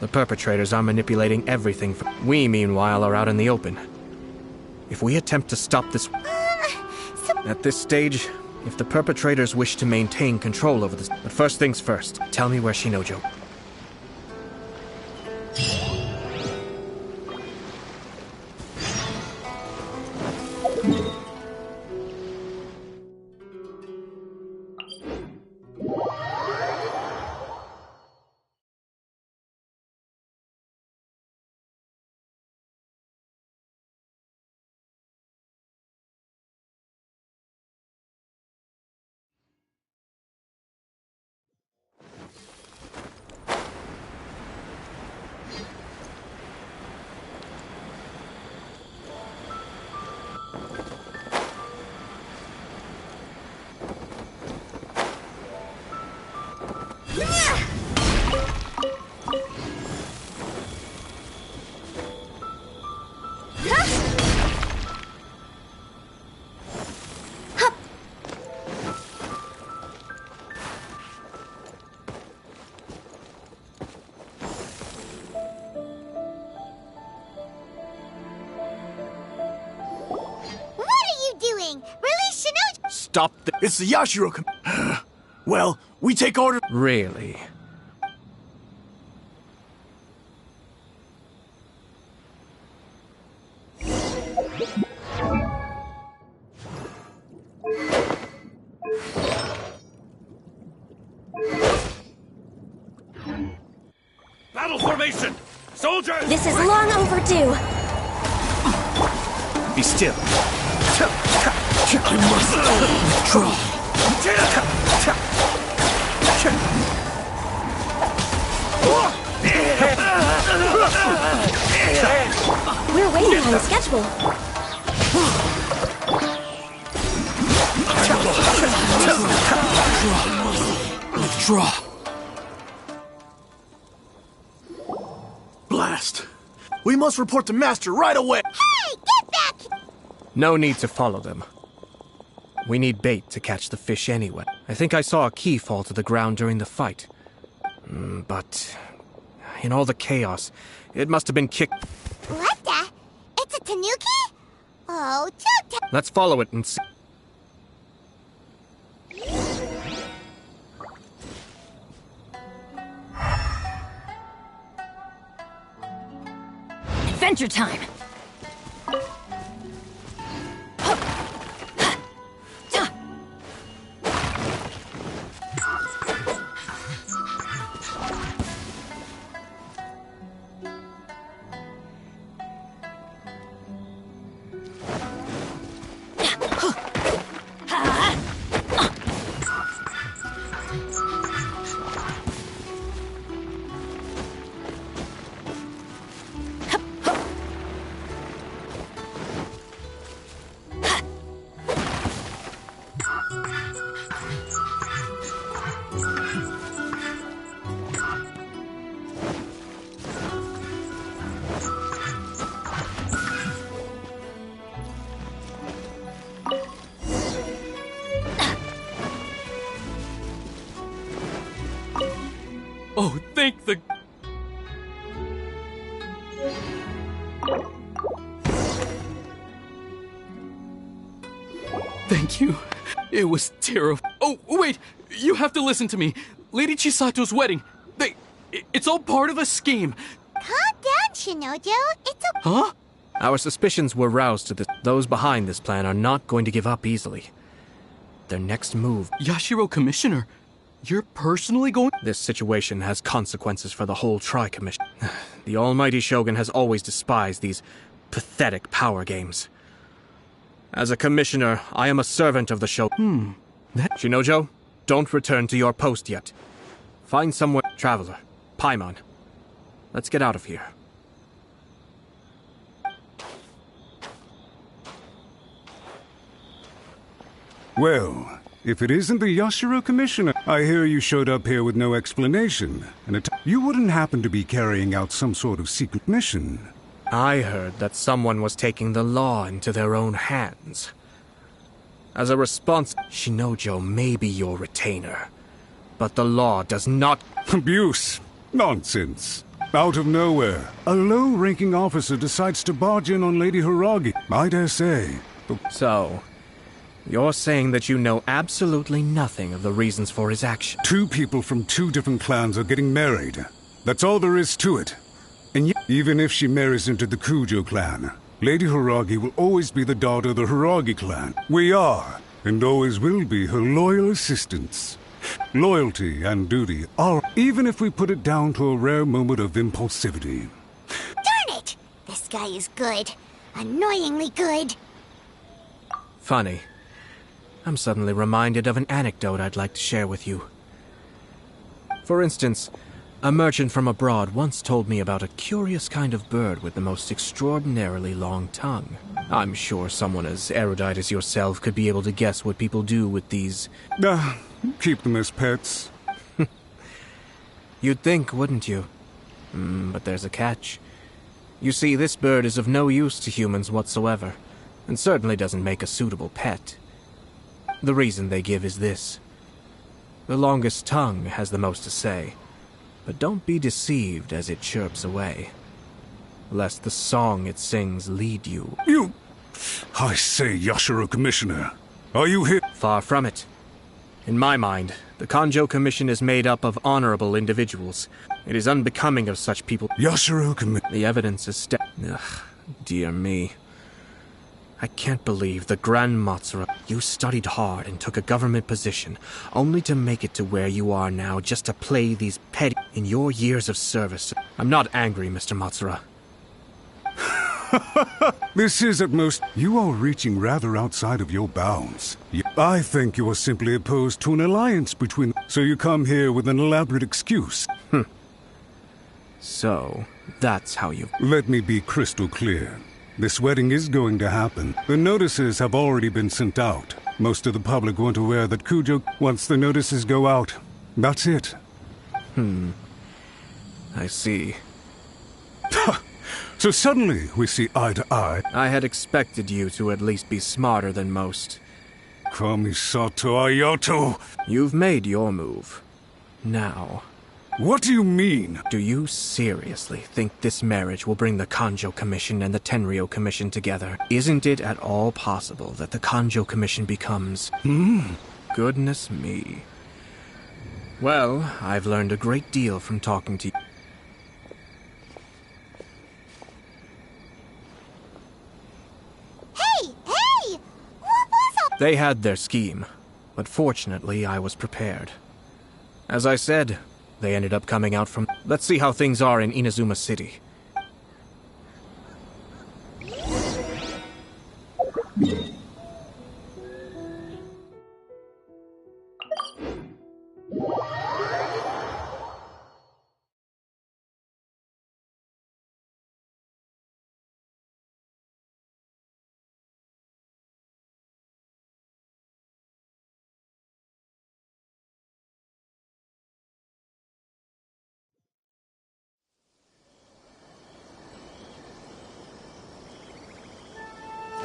The perpetrators are manipulating everything. We, meanwhile, are out in the open. If we attempt to stop this... At this stage, if the perpetrators wish to maintain control over this... But first things first, tell me where Shinojo... stop the— It's the Yashiro Well, we take order— Really? Battle formation! Soldiers! This is long overdue. Be still. I must withdraw. We're way behind schedule. Withdraw. Blast. We must report to Master right away. Hey, get back! No need to follow them. We need bait to catch the fish anyway. I think I saw a key fall to the ground during the fight. But in all the chaos, it must have been kicked. What the? It's a tanuki? Oh, too Let's follow it and see. Adventure time! Oh, thank the... Thank you. It was terrible. Oh, wait! You have to listen to me. Lady Chisato's wedding. It's all part of a scheme. Calm down, Shinojo. It's a... Huh? Our suspicions were roused to this. Those behind this plan are not going to give up easily. Their next move... Yashiro Commissioner, you're personally going... This situation has consequences for the whole Tri-Commission. The almighty Shogun has always despised these pathetic power games. As a commissioner, I am a servant of the Shogun. Shinojo, don't return to your post yet. Find somewhere... Traveler, Paimon, let's get out of here. Well, if it isn't the Yashiro Commissioner, I hear you showed up here with no explanation. And you wouldn't happen to be carrying out some sort of secret mission. I heard that someone was taking the law into their own hands. As a response, Shinojo may be your retainer, but the law does not... Abuse. Nonsense. Out of nowhere, a low-ranking officer decides to barge in on Lady Hiragi. I dare say. So, you're saying that you know absolutely nothing of the reasons for his action? Two people from two different clans are getting married. That's all there is to it. And yet, even if she marries into the Kujo clan, Lady Hiragi will always be the daughter of the Hiragi clan. We are, and always will be, her loyal assistants. Loyalty and duty are, even if we put it down to a rare moment of impulsivity. Darn it! This guy is good. Annoyingly good. Funny. I'm suddenly reminded of an anecdote I'd like to share with you. For instance, a merchant from abroad once told me about a curious kind of bird with the most extraordinarily long tongue. I'm sure someone as erudite as yourself could be able to guess what people do with these... Keep them as pets. You'd think, wouldn't you? But there's a catch. You see, this bird is of no use to humans whatsoever, and certainly doesn't make a suitable pet. The reason they give is this. The longest tongue has the most to say, but don't be deceived as it chirps away, lest the song it sings lead you. I say, Yashiro Commissioner, Are you here? Far from it. In my mind, the Kanjo Commission is made up of honorable individuals. It is unbecoming of such people. Yashiro Commission. The evidence is Ugh, dear me. I can't believe the Grand Matsura. You studied hard and took a government position, only to make it to where you are now just to play these petty... In your years of service, I'm not angry, Mr. Matsura. This is at most... You are reaching rather outside of your bounds. I think you are simply opposed to an alliance between... So you come here with an elaborate excuse. So, that's how you... Let me be crystal clear. This wedding is going to happen. The notices have already been sent out. Most of the public weren't aware that Kujo... Once the notices go out, that's it. I see. So suddenly, we see eye to eye. I had expected you to at least be smarter than most. Kamisato Ayato! You've made your move. Now... What do you mean? Do you seriously think this marriage will bring the Kanjo Commission and the Tenryou Commission together? Isn't it at all possible that the Kanjo Commission becomes... Goodness me. Well, I've learned a great deal from talking to you. Hey! What was all... They had their scheme, but fortunately I was prepared. As I said, they ended up coming out from... Let's see how things are in Inazuma City.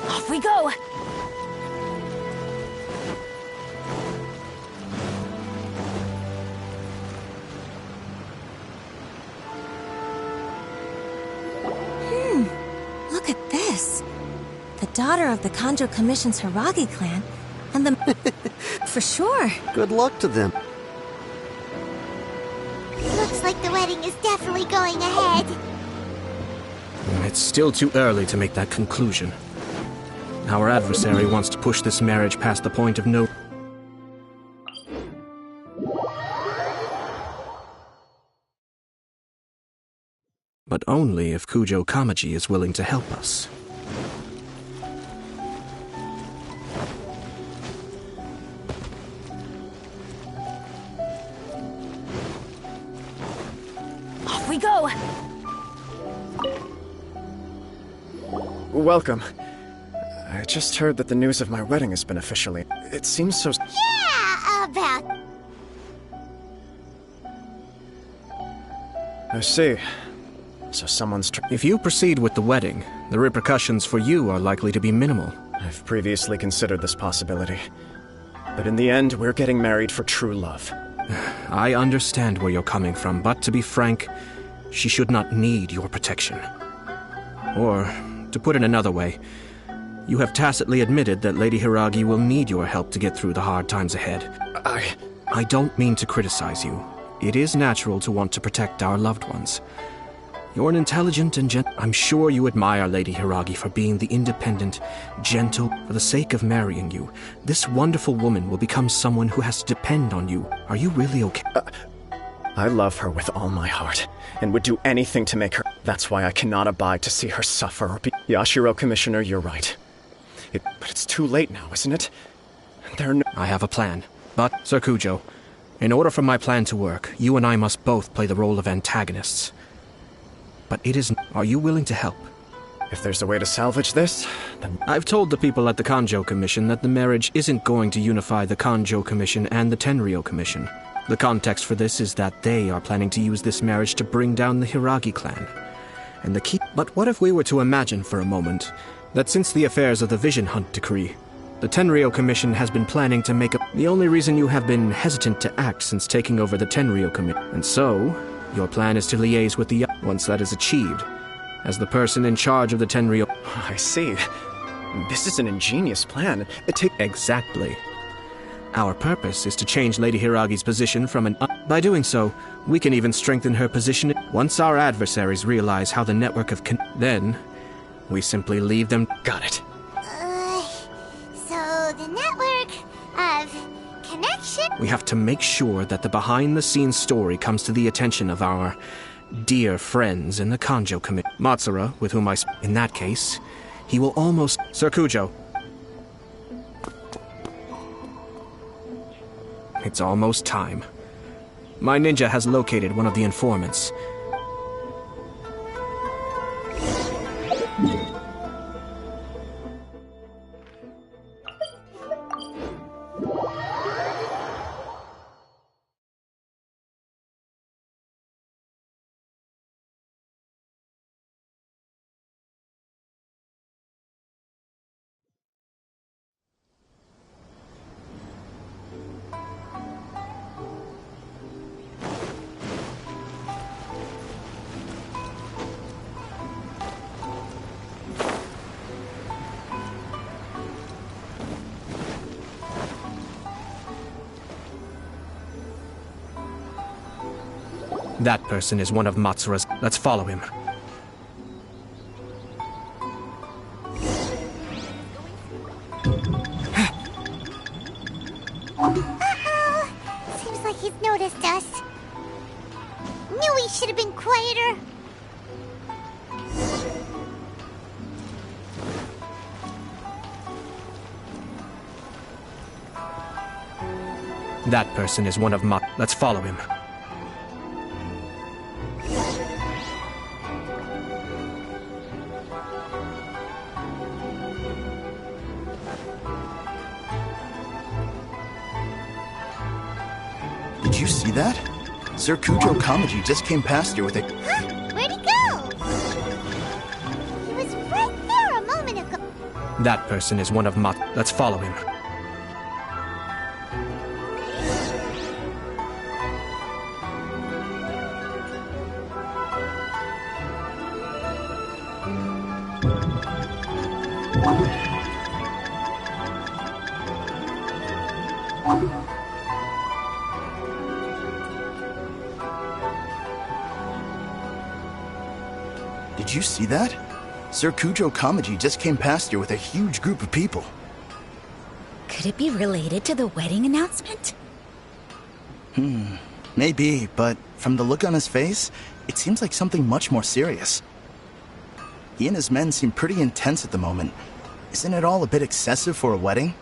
Off we go! Look at this. The daughter of the Kanjo Commission's Hiragi clan, and the... For sure. Good luck to them. Looks like the wedding is definitely going ahead. It's still too early to make that conclusion. Our adversary wants to push this marriage past the point of no... But only if Kujo Kamaji is willing to help us. Off we go! Welcome. I just heard that the news of my wedding has been officially... It seems so... Yeah, about... I see. So someone's... If you proceed with the wedding, the repercussions for you are likely to be minimal. I've previously considered this possibility. But in the end, we're getting married for true love. I understand where you're coming from, but to be frank, she should not need your protection. Or, to put it another way, you have tacitly admitted that Lady Hiragi will need your help to get through the hard times ahead. I don't mean to criticize you. It is natural to want to protect our loved ones. You're an intelligent and I'm sure you admire Lady Hiragi for being the independent, gentle... For the sake of marrying you, this wonderful woman will become someone who has to depend on you. Are you really okay? I love her with all my heart, and would do anything to make her... That's why I cannot abide to see her suffer or be... Yashiro, Commissioner, you're right. But it's too late now, isn't it? I have a plan. But, Sir Kujo, in order for my plan to work, you and I must both play the role of antagonists. But it is... Are you willing to help? If there's a way to salvage this, then... I've told the people at the Kanjo Commission that the marriage isn't going to unify the Kanjo Commission and the Tenryou Commission. The context for this is that they are planning to use this marriage to bring down the Hiragi clan. And the key... But what if we were to imagine for a moment that since the affairs of the Vision Hunt Decree, the Tenryou Commission has been planning to make a... The only reason you have been hesitant to act since taking over the Tenryou Commission. And so, your plan is to liaise with the... Once that is achieved, as the person in charge of the Tenryou... I see. This is an ingenious plan. Exactly. Our purpose is to change Lady Hiragi's position from an... By doing so, we can even strengthen her position. Once our adversaries realize how the network of then, we simply leave them... Got it. So the network of connection? We have to make sure that the behind-the-scenes story comes to the attention of our dear friends in the Kanjo Committee. Matsura, with whom in that case, he will almost... Sir Kujo. It's almost time. My ninja has located one of the informants. That person is one of Matsura's. Let's follow him. Seems like he's noticed us. Knew he should have been quieter. That person is one of Let's follow him. Did you see that? Sir Kujo Kamaji just came past here with a... Huh? Where'd he go? He was right there a moment ago. That person is one of Let's follow him. Did you see that? Sir Kujo Kamaji just came past here with a huge group of people. Could it be related to the wedding announcement? Maybe, but from the look on his face, it seems like something much more serious. He and his men seem pretty intense at the moment. Isn't it all a bit excessive for a wedding?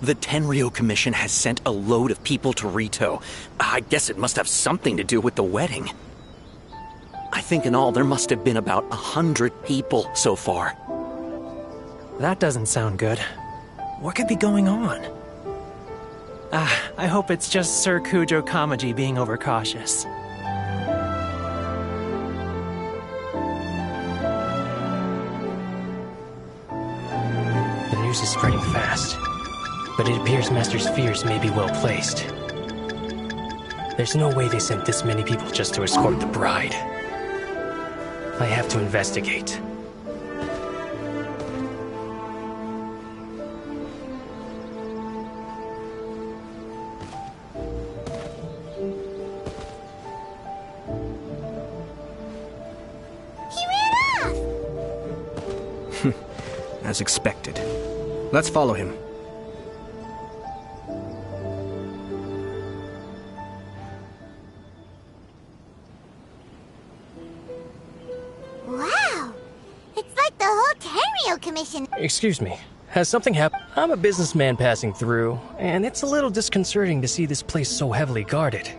The Tenryo Commission has sent a load of people to Rito. I guess it must have something to do with the wedding. I think in all there must have been about 100 people so far. That doesn't sound good. What could be going on? I hope it's just Sir Kujo Kamaji being overcautious. The news is spreading fast. But it appears Master's fears may be well placed. There's no way they sent this many people just to escort the bride. I have to investigate. He ran off! As expected. Let's follow him. Wow! It's like the whole Tenryo Commission. Excuse me. Has something happened? I'm a businessman passing through, and it's a little disconcerting to see this place so heavily guarded.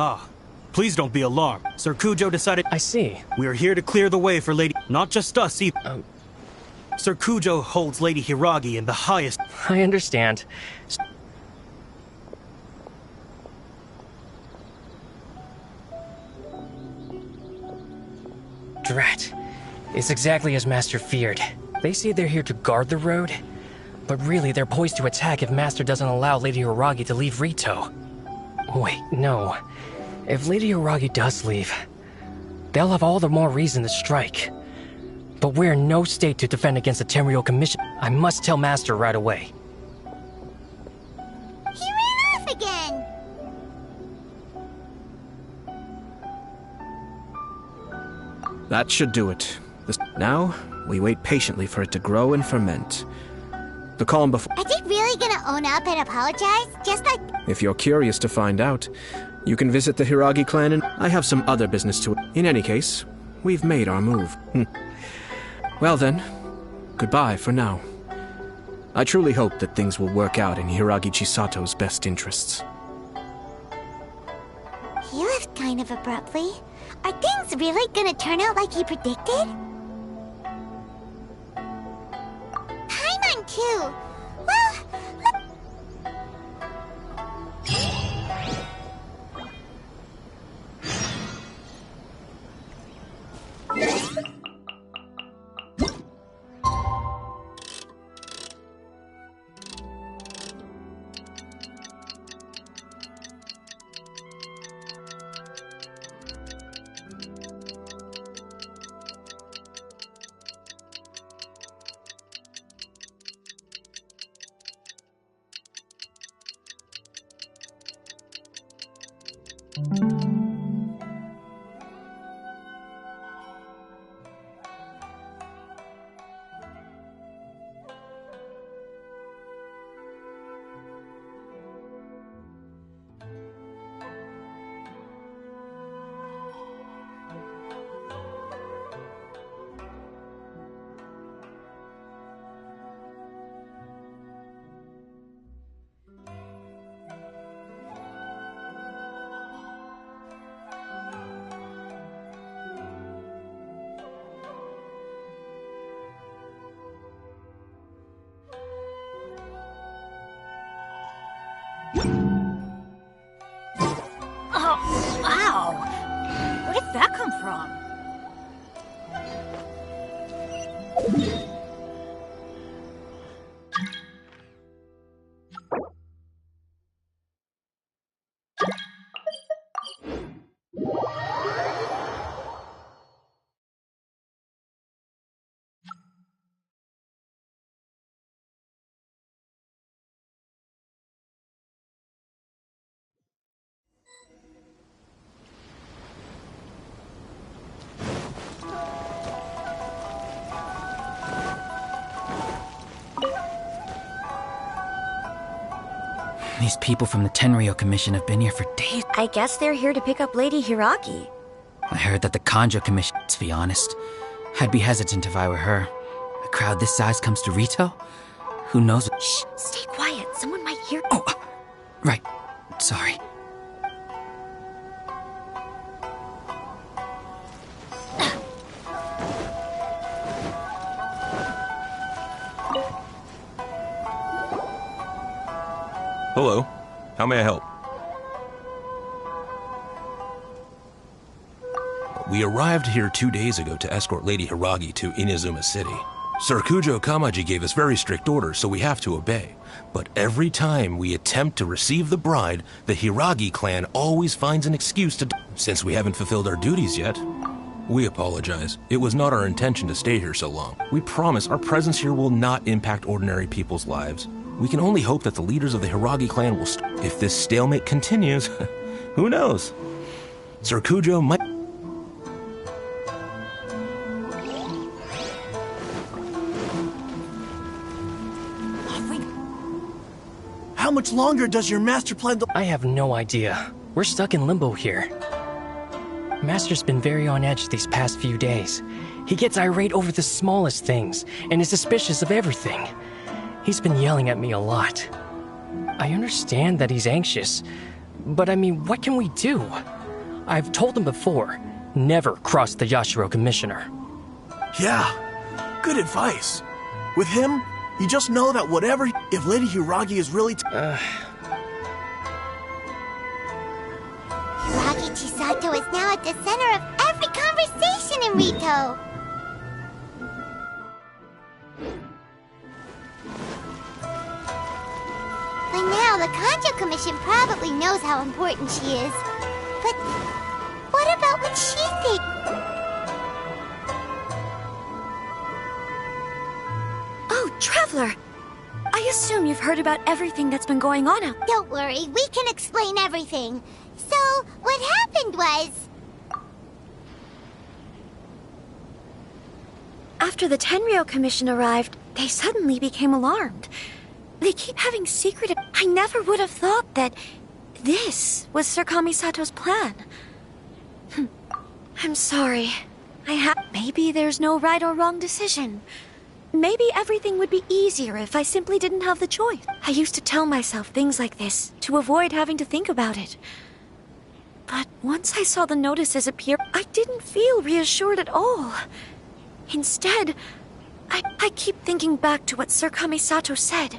Ah, please don't be alarmed. Sir Kujo decided... I see. We are here to clear the way for Lady... Not just us, either. Sir Kujo holds Lady Hiragi in the highest... I understand. Drat. It's exactly as Master feared. They say they're here to guard the road, but really they're poised to attack if Master doesn't allow Lady Hiragi to leave Rito. Wait, no. If Lady Hiragi does leave, they'll have all the more reason to strike. But we're in no state to defend against the Tenryou Commission. I must tell Master right away. He ran off again! That should do it. Now, we wait patiently for it to grow and ferment. The calm before... Are they really gonna own up and apologize? Just like... If you're curious to find out, you can visit the Hiragi clan and I have some other business to... In any case, we've made our move. Well then, goodbye for now. I truly hope that things will work out in Hiragi Chisato's best interests. He left kind of abruptly. Are things really gonna turn out like he predicted? Paimon too. Well, Oh, wow! Where did that come from? These people from the Tenryou Commission have been here for days. I guess they're here to pick up Lady Hiragi. I heard that the Kanjo Commission, to be honest, I'd be hesitant if I were her. A crowd this size comes to Rito? Who knows? Shh, stay quiet. Someone might hear. Oh, right. Sorry. Hello. How may I help? We arrived here 2 days ago to escort Lady Hiragi to Inazuma City. Sir Kujo Kamaji gave us very strict orders, so we have to obey. But every time we attempt to receive the bride, the Hiragi clan always finds an excuse to... Since we haven't fulfilled our duties yet, we apologize. It was not our intention to stay here so long. We promise our presence here will not impact ordinary people's lives. We can only hope that the leaders of the Hiragi clan will if this stalemate continues, who knows? Sir Kujo might... How much longer does your master plan to... I have no idea. We're stuck in limbo here. Master's been very on edge these past few days. He gets irate over the smallest things, and is suspicious of everything. He's been yelling at me a lot. I understand that he's anxious, But I mean, what can we do? I've told him before, never cross the Yashiro Commissioner. Yeah, good advice. With him, you just know that whatever... If Lady Hiragi is really... Hiragi Chisato is now at the center of every conversation in Rito. By now, the Kanjo Commission probably knows how important she is. But what about what she thinks? Oh, Traveler! I assume you've heard about everything that's been going on out. Don't worry, we can explain everything. So, what happened was... After the Tenryou Commission arrived, they suddenly became alarmed. They keep having secret... I never would have thought that this was Sir Kamisato's plan. I'm sorry. Maybe there's no right or wrong decision. Maybe everything would be easier if I simply didn't have the choice. I used to tell myself things like this to avoid having to think about it. But once I saw the notices appear, I didn't feel reassured at all. Instead, I keep thinking back to what Sir Kamisato said.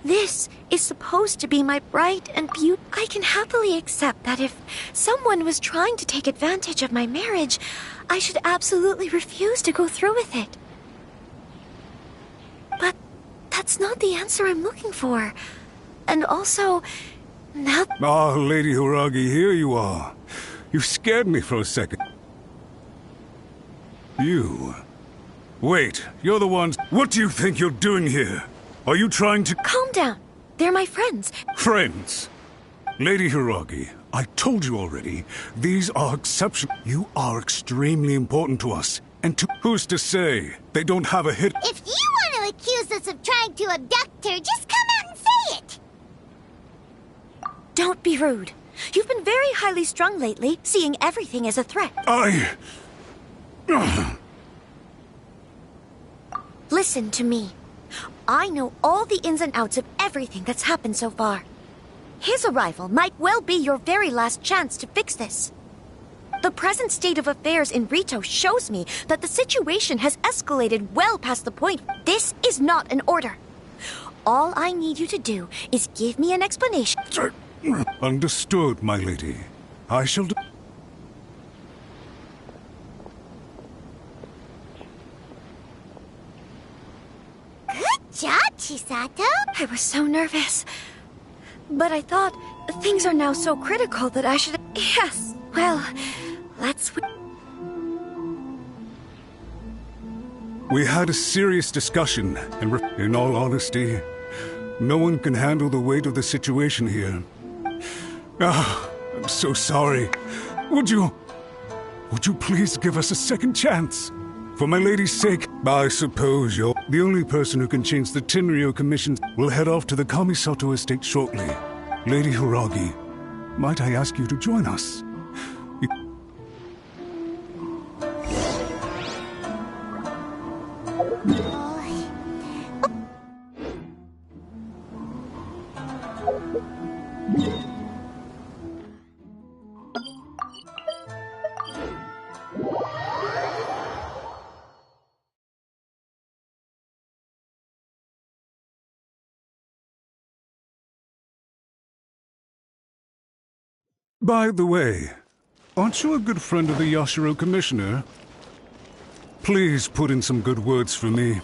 This is supposed to be my bright and beautiful... I can happily accept that if someone was trying to take advantage of my marriage, I should absolutely refuse to go through with it. But that's not the answer I'm looking for. And also, now... Ah, Lady Hiragi, here you are. You scared me for a second. You... Wait, you're the ones... What do you think you're doing here? Are you trying to... Calm down. They're my friends. Friends? Lady Hiragi, I told you already, these are exceptions. You are extremely important to us. And to... Who's to say they don't have a hit... If you want to accuse us of trying to abduct her, just come out and say it! Don't be rude. You've been very highly strung lately, seeing everything as a threat. Listen to me. I know all the ins and outs of everything that's happened so far. His arrival might well be your very last chance to fix this. The present state of affairs in Rito shows me that the situation has escalated well past the point. This is not an order. All I need you to do is give me an explanation. Understood, my lady. I shall do... Good job, Chisato! I was so nervous. But I thought things are now so critical that I should... Yes, well, let's... We had a serious discussion, and in all honesty, no one can handle the weight of the situation here. I'm so sorry. Would you please give us a second chance? For my lady's sake, I suppose you're the only person who can change the Tenryou Commission. We'll head off to the Kamisato estate shortly. Lady Hiragi, might I ask you to join us? By the way, aren't you a good friend of the Yashiro Commissioner? Please put in some good words for me.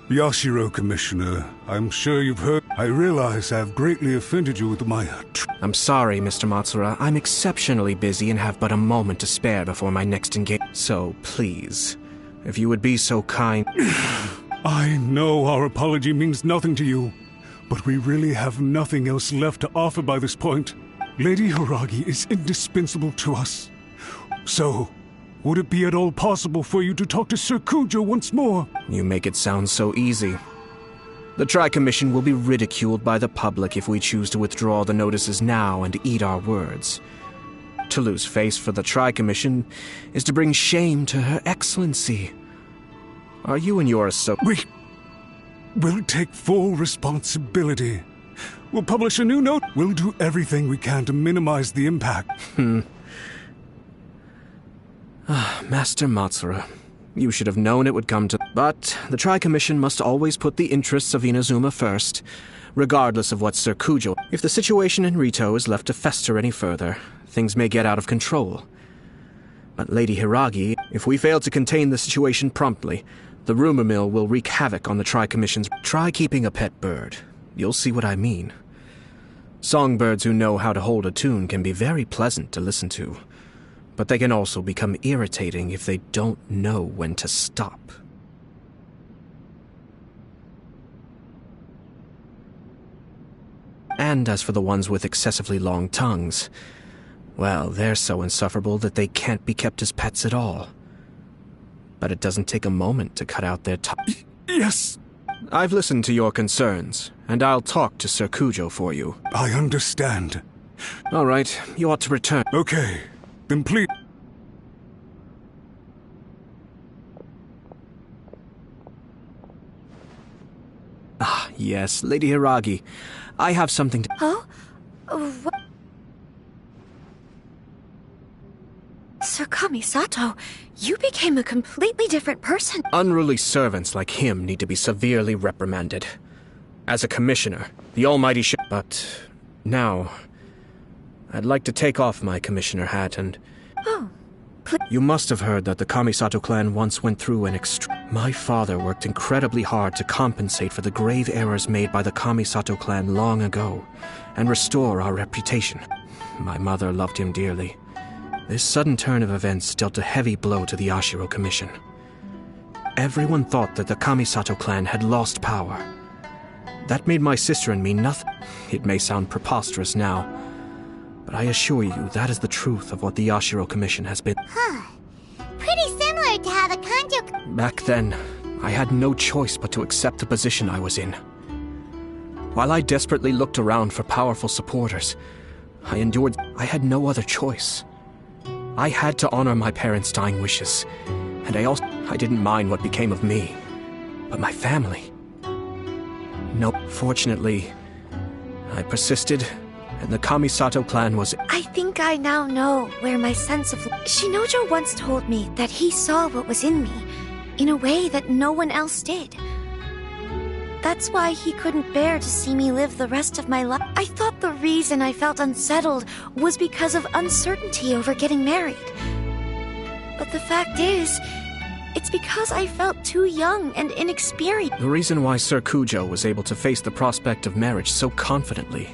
Yashiro, Commissioner, I'm sure you've heard. I realize I've greatly offended you with my... I'm sorry, Mr. Matsura. I'm exceptionally busy and have but a moment to spare before my next engagement. So, please, If you would be so kind. I know our apology means nothing to you, but we really have nothing else left to offer by this point. Lady Hiragi is indispensable to us. So, would it be at all possible for you to talk to Sir Kujo once more? You make it sound so easy. The Tri-Commission will be ridiculed by the public if we choose to withdraw the notices now and eat our words. To lose face for the Tri-Commission is to bring shame to Her Excellency. Are you and yours so... We'll take full responsibility. We'll publish a new note. We'll do everything we can to minimize the impact. Master Matsura, you should have known it would come to... But the Tri-Commission must always put the interests of Inazuma first, regardless of what Sir Kujo... If the situation in Rito is left to fester any further, things may get out of control. But Lady Hiragi, if we fail to contain the situation promptly, the rumor mill will wreak havoc on the Tri-Commission's... Try keeping a pet bird. You'll see what I mean. Songbirds who know how to hold a tune can be very pleasant to listen to, but they can also become irritating if they don't know when to stop. And as for the ones with excessively long tongues, well, they're so insufferable that they can't be kept as pets at all. But it doesn't take a moment to cut out their tongue. Yes! I've listened to your concerns, and I'll talk to Sir Kujo for you. I understand. All right, you ought to return. Okay, then please... Ah, yes, Lady Hiragi. I have something to... Oh? What? Sir Kamisato, you became a completely different person. Unruly servants like him need to be severely reprimanded. As a commissioner, the Almighty should... But now, I'd like to take off my commissioner hat and... Oh, You must have heard that the Kamisato clan once went through an My father worked incredibly hard to compensate for the grave errors made by the Kamisato clan long ago, and restore our reputation. My mother loved him dearly. This sudden turn of events dealt a heavy blow to the Yashiro Commission. Everyone thought that the Kamisato clan had lost power. That made my sister and me nothing. It may sound preposterous now, but I assure you that is the truth of what the Yashiro Commission has been. Pretty similar to how the Kanjo... Back then, I had no choice but to accept the position I was in. While I desperately looked around for powerful supporters, I endured... I had no other choice. I had to honor my parents' dying wishes, and I didn't mind what became of me, but my family. No, fortunately, I persisted, and the Kamisato clan was... I think I now know where my sense of... Shinojo once told me that he saw what was in me, in a way that no one else did. That's why he couldn't bear to see me live the rest of my life. I thought the reason I felt unsettled was because of uncertainty over getting married. But the fact is, it's because I felt too young and inexperienced. The reason why Sir Kujo was able to face the prospect of marriage so confidently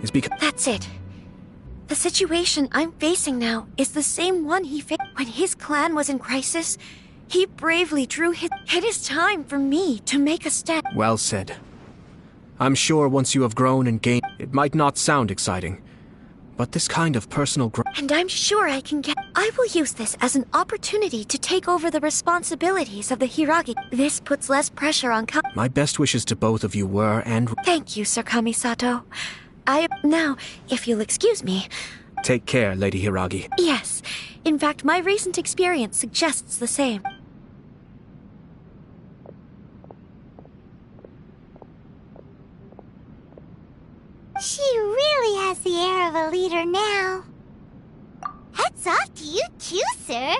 is because... That's it. The situation I'm facing now is the same one he faced when his clan was in crisis. He bravely drew his... It is time for me to make a stand. Well said. I'm sure once you have grown and gained... It might not sound exciting, but this kind of personal growth... And I'm sure I can get... I will use this as an opportunity to take over the responsibilities of the Hiragi. This puts less pressure on... My best wishes to both of you were and... Thank you, Sir Kamisato. Now, if you'll excuse me... Take care, Lady Hiragi. Yes. In fact, my recent experience suggests the same. She really has the air of a leader now. Hats off to you too, sir.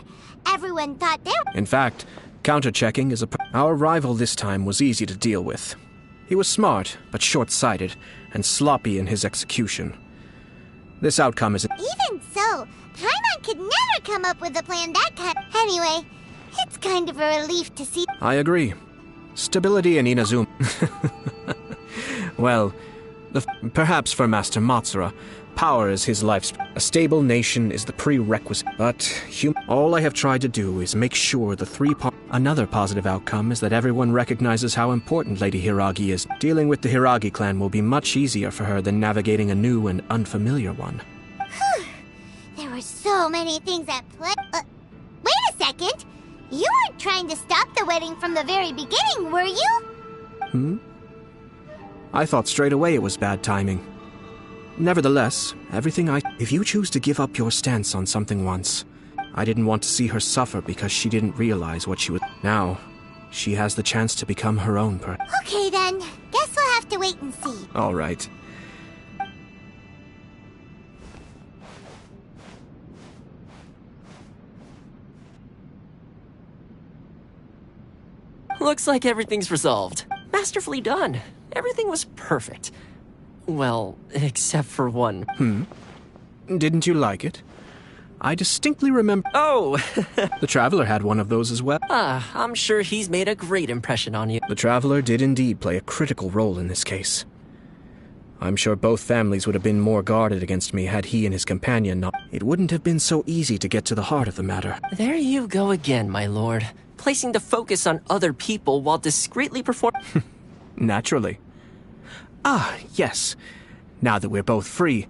Everyone thought they were... In fact, counter-checking is a... Our rival this time was easy to deal with. He was smart, but short-sighted, and sloppy in his execution. This outcome is... Even so, Paimon could never come up with a plan that kind... Anyway, it's kind of a relief to see... I agree. Stability in Inazuma... Well... Perhaps for Master Matsura, Power is his life's. A stable nation is the prerequisite. But all I have tried to do is make sure the Another positive outcome is that everyone recognizes how important Lady Hiragi is. Dealing with the Hiragi clan will be much easier for her than navigating a new and unfamiliar one. There were so many things at play. Wait a second! You weren't trying to stop the wedding from the very beginning, were you? I thought straight away it was bad timing. Nevertheless, if you choose to give up your stance on something once, I didn't want to see her suffer because she didn't realize what she was. Now, she has the chance to become her own person. Okay then, guess we'll have to wait and see. All right. Looks like everything's resolved. Masterfully done. Everything was perfect. Well, except for one. Didn't you like it? I distinctly remember. Oh! The Traveler had one of those as well. I'm sure he's made a great impression on you. The Traveler did indeed play a critical role in this case. I'm sure both families would have been more guarded against me had he and his companion not. It wouldn't have been so easy to get to the heart of the matter. There you go again, my lord. Placing the focus on other people while discreetly performing. Naturally. Yes. Now that we're both free,